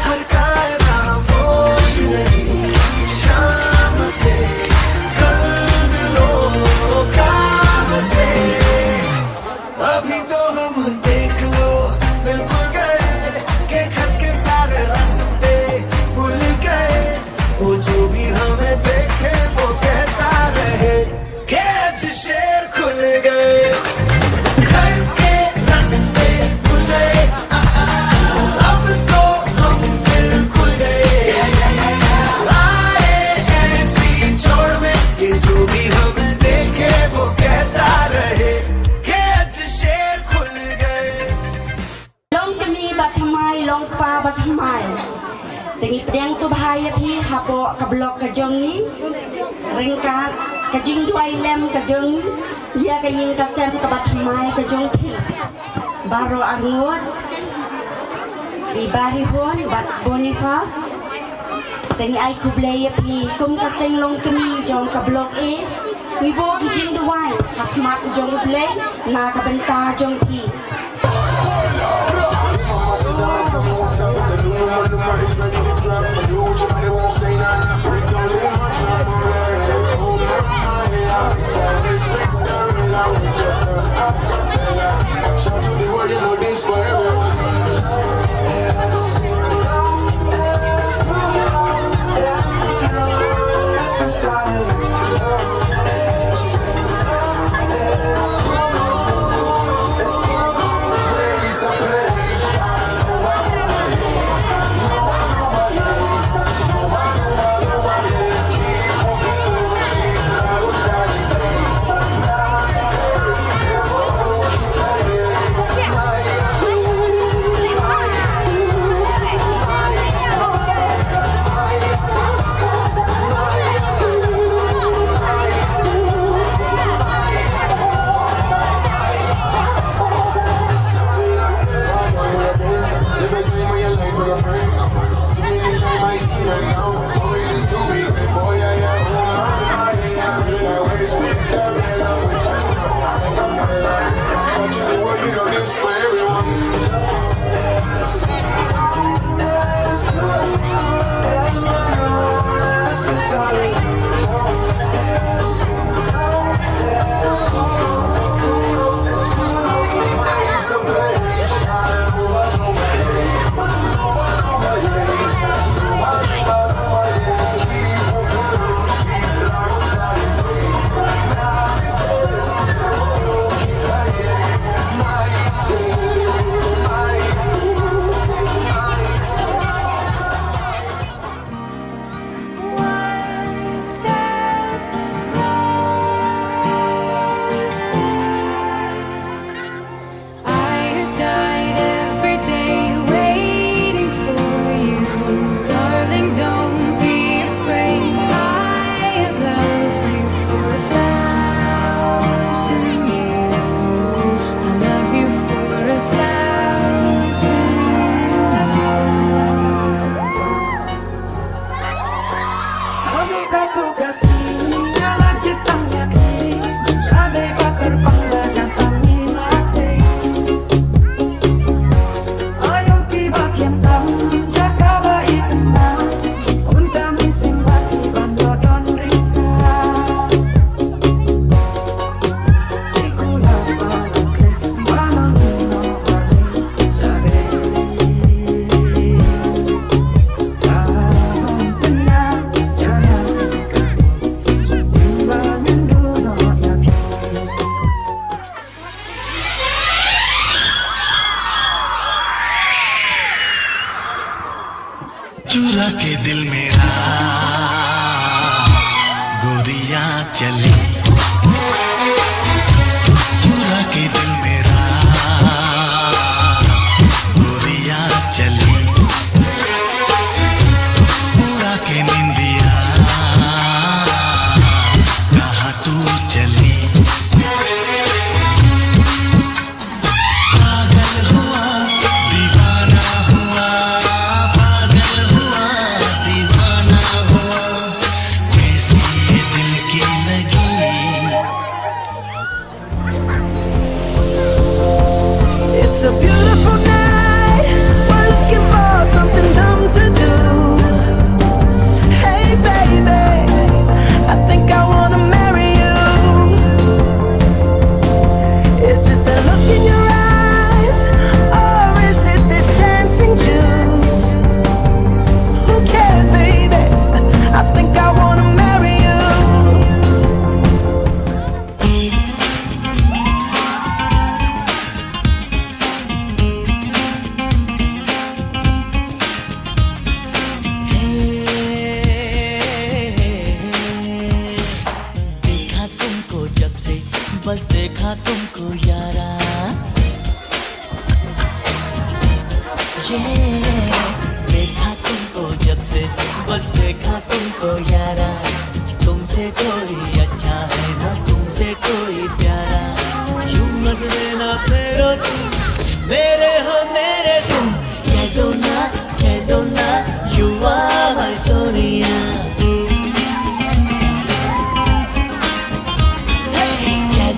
हर कायदा बोझ नहीं शाम से कल दिलों काम से अभी तो हम देख लो बिल्कुल गए fai lem ka jong ya ka yin ka sem ka bat mai ka jong pi baro arngot i bari hon bat Boniface tani ai kublay pi kum ka seng long kami jong ka blok e ni bo ki jing duwai hak mak jong blay na ka benta jong pi चुरा के दिल मेरा गोरिया चली चुरा के दिल मेरा गोरिया चली उड़ा के निंदिया कहाँ तू चली पागल हुआ दीवाना हुआ पागल हुआ दीवाना हुआ कैसी ये दिल की लगी It's a beautiful night. We're looking for something dumb to do. Hey baby, I think I wanna marry you. Is it the look in your eyes, or is it this dancing juice? Who cares, baby? I think I wanna marry you. देखा तुमको जब से बस देखा तुमको यारा ये देखा तुमको जब से बस देखा तुमको यारा तुमसे कोई अच्छा है ना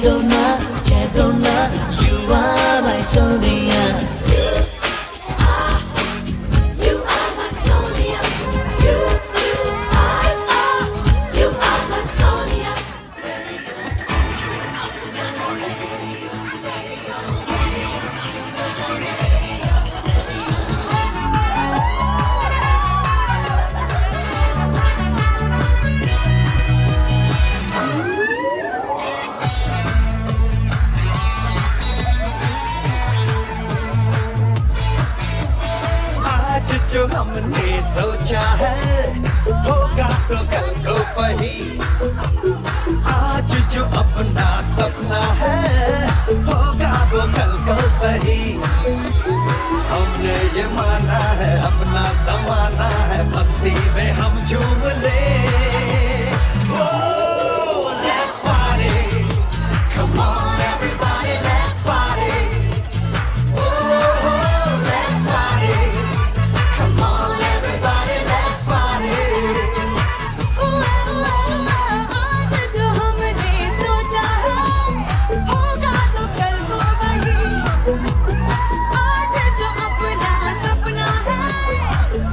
Cadona, you are my Sonia. You are my Sonia. You are my Sonia. आज जो हमने सोचा है होगा तो कल को वही आज जो अपना सपना है होगा वो कल को सही हमने ये माना है अपना जमाना है मस्ती में हम झूम ले Oh, let's party. Come on everybody, let's party. Oh, let's party. Come on everybody, let's party. आज जो हमने सोचा है होगा तो कल को वही आज जो अपना सपना है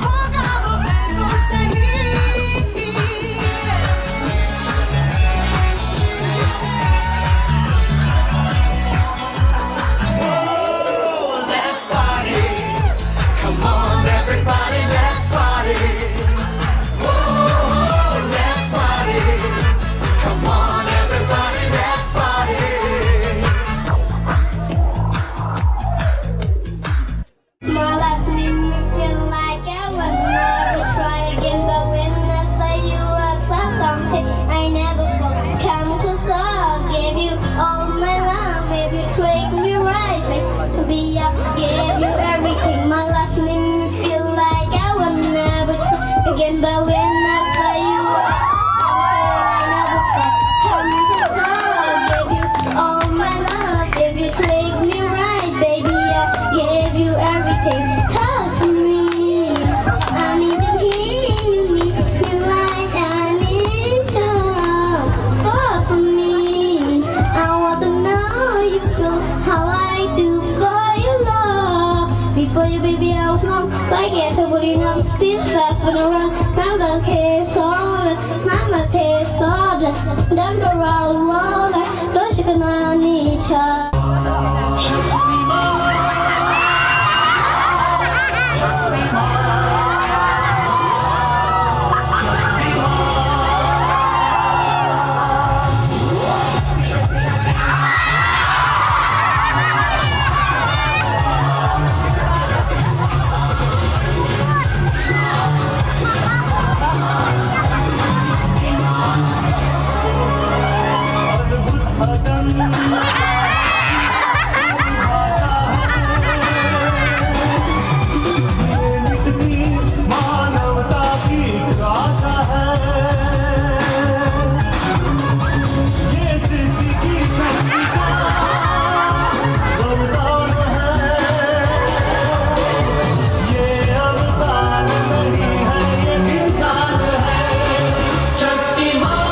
होगा वो कल को सही Oh, let's party. Come on everybody, let's party. Oh, let's party. Come on everybody, let's party. My last name you feel like I would never try again, but when I say you are something I never will come to so give you all my love, if you treat me right, baby, I give you everything. My last name you feel like I would never try again, but when I say you are something I never will come to so give you all my love, if you treat me right, baby, I give you everything. Talk to me, I need to hear you, need me like I need you. Fall for me, I want to know you feel how I do for your love. Before you, baby, I was numb, like it, I wouldn't have speed fast when I run. Now the case all, now my taste all, done the roll, don't you gonna need you. मानवता की आशा है ये किसी की शक्ति का वरदान है ये अवतार नहीं है ये इंसान है Shaktimaan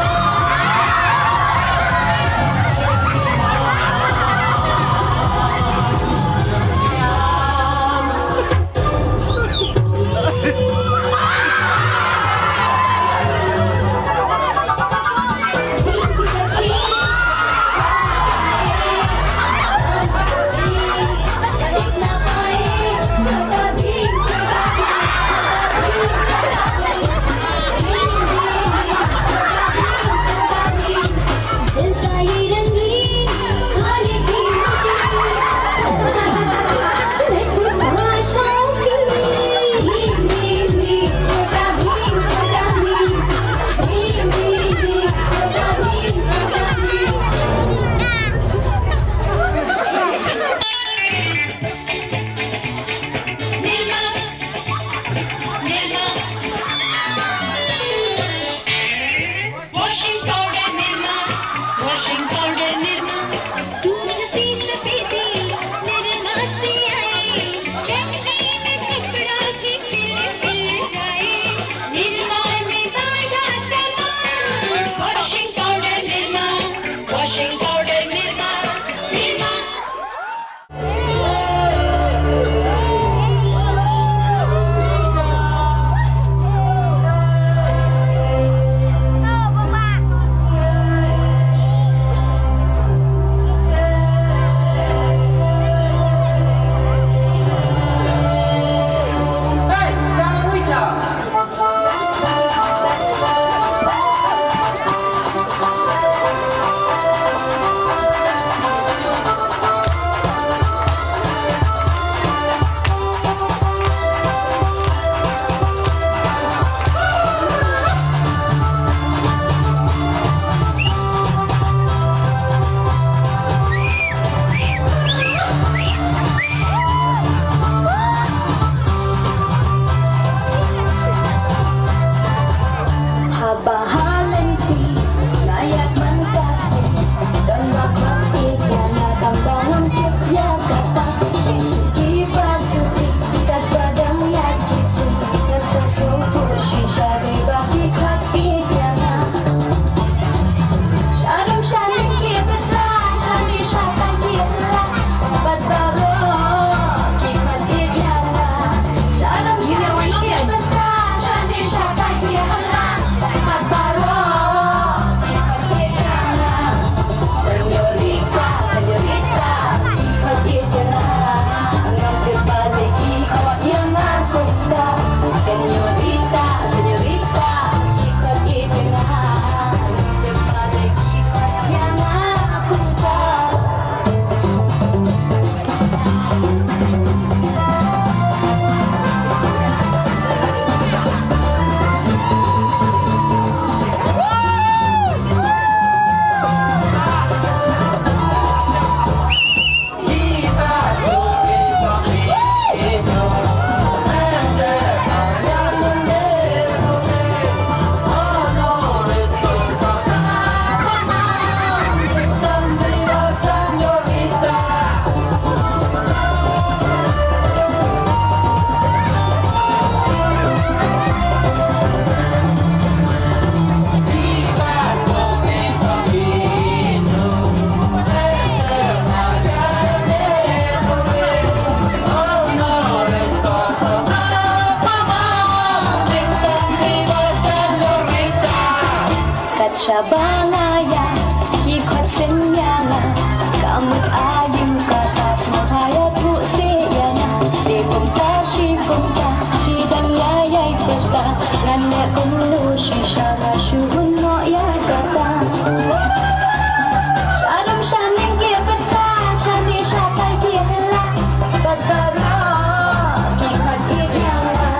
Washing powder, Nirma. Syabalaya ikut senyana kamu ayu kata semua ku seyana di kumtashi kumta di dan layai pesta nane kumlu shisha syuhun no ya kata Adam shaning kia peta shani shata kia hela batara kikat idyana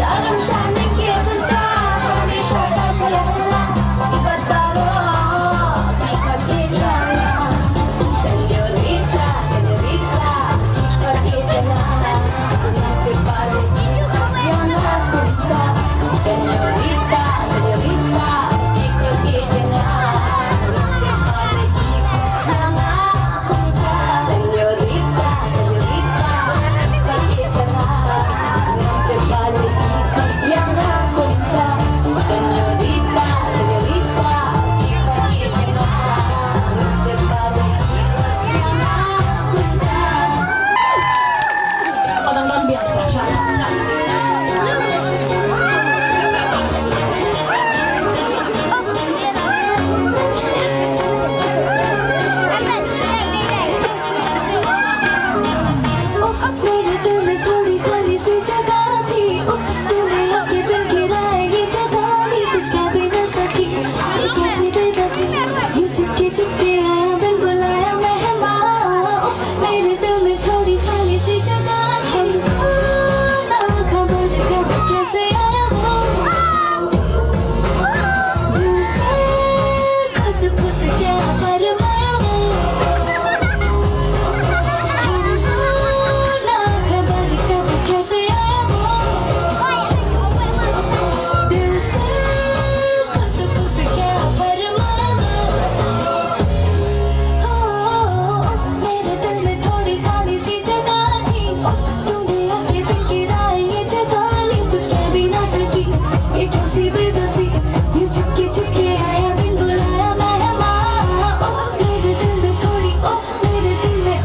Adam shaning kia peta shani shata kia hela batara kikat idyana Señorita, señorita, kikat idyana nanti balik yang aku tak Señorita, señorita, kikat idyana Señorita, señorita, nanti balik yang aku tak Señorita, señorita, kikat idyana nanti balik yang aku tak Kadang-kadang biar caca-caca. मेरे दिल में थोड़ी खाली सी जगह थी तूने आके फिर गिराए ये जगह नहीं कुछ कह भी न सकी ये कैसी बेबसी ये चुपके चुपके आया बिन बुलाया मेहमान मेरे दिल में थोड़ी खाली सी जगह थी ना खबर कब कैसे आया वो दिल से खस फुस क्या फरमाया वो ना खबर कब कैसे आया वो दिल से खस फुस क्या फरमाया वो मेरे दिल में थोड़ी खाली सी जगह थी तूने आके बिन गिराए ये जगह नहीं कुछ कह भी ना सकी ये कैसी बेबसी ये चुपके चुपके आया बिन बुलाया मेहमान मेरे दिल में थोड़ी मेरे दिल में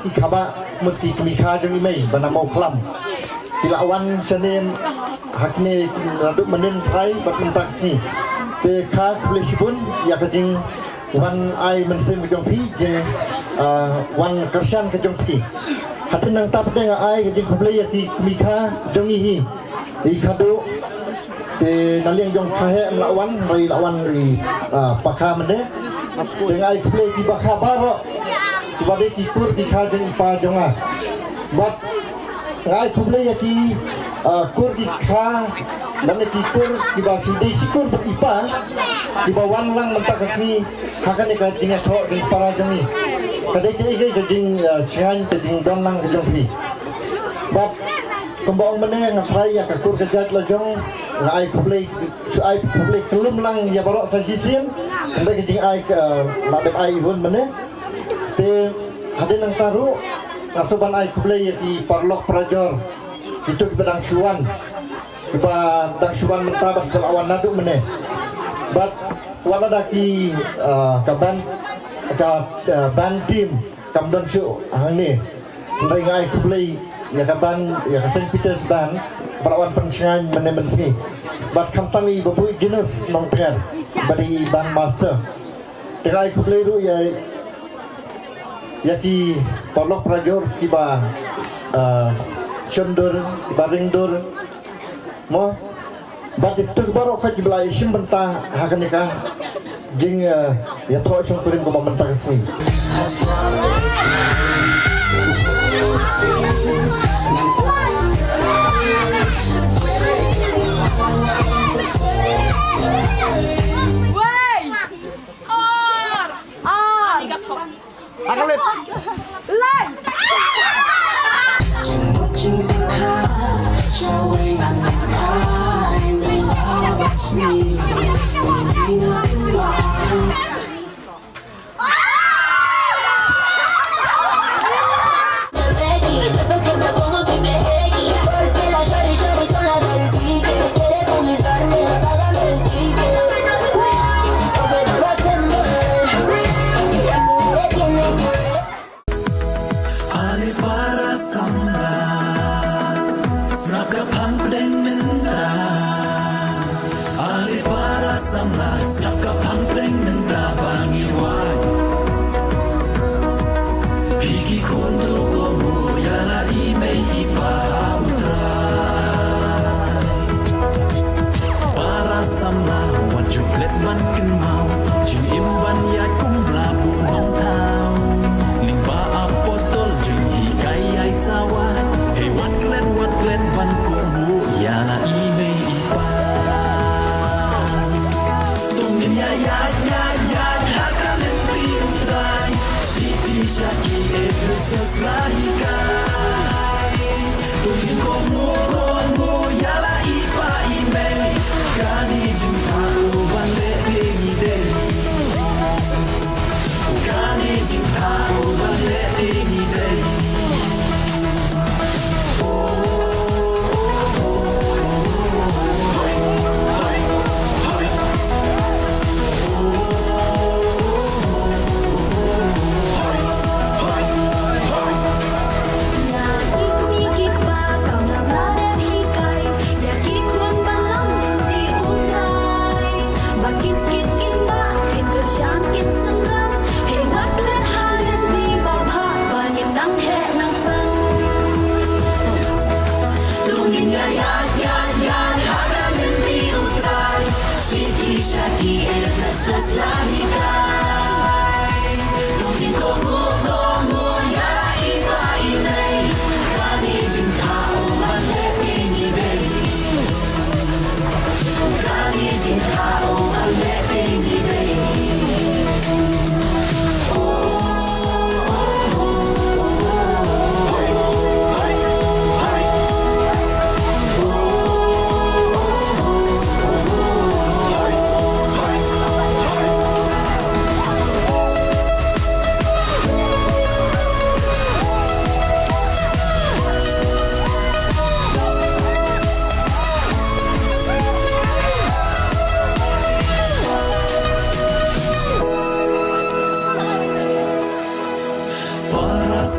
ki khaba muti kemika jong imei bana mau klam kilawan senem hakne radu menen trai bat mentaksi te kha khlishbun ya kajing wan ai mensem jong pi je wan kersan ke jong pi hatin nang tap deng ai kajing khlei ya ki kemika jong hi i khadu te naliang jong khahe melawan ri pakha mene dengan ai khlei ki bakha baro Kibade kikur ki kha jeng ipa jonga bat ngai khumle ya ki kur ki kha lamne ki kur ki ba sudi sikur ber ipa ki ba wan lang mentak kasi hakane ka jing tho di para jongi kade ke jing chan ke jing don lang jong pi bat kembang mene ngatrai ya ka kur ke jat la jong ngai khumle ai khumle kelum lang ya barok sa sisin kade ke jing ai la dep ai hun mene te hadin nang taru ngasuban ai kublai di parlok prajor itu di bedang syuan iba dang syuan mentabak kelawan nadu mene bat wala daki kaban ban tim kamdon syu hang ni ndai ngai kublai ya kaban ya Saint Peter's ban kelawan pensian mene mensi bat kamtami babu jinus nong tren badi ban master tegai kublai ru ya yaki polok prajor kiba chondur kiba ringdur mo batik tu baru kha kibla isim benta hakanika jing ya tho song kurim ko benta kasi Akalit. Lai.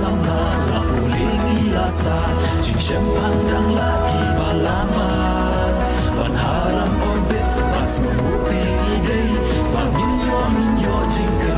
sama la pulingi lasta jing pandang lagi balaman ban haram ombet ban semua ide ban ninyo jing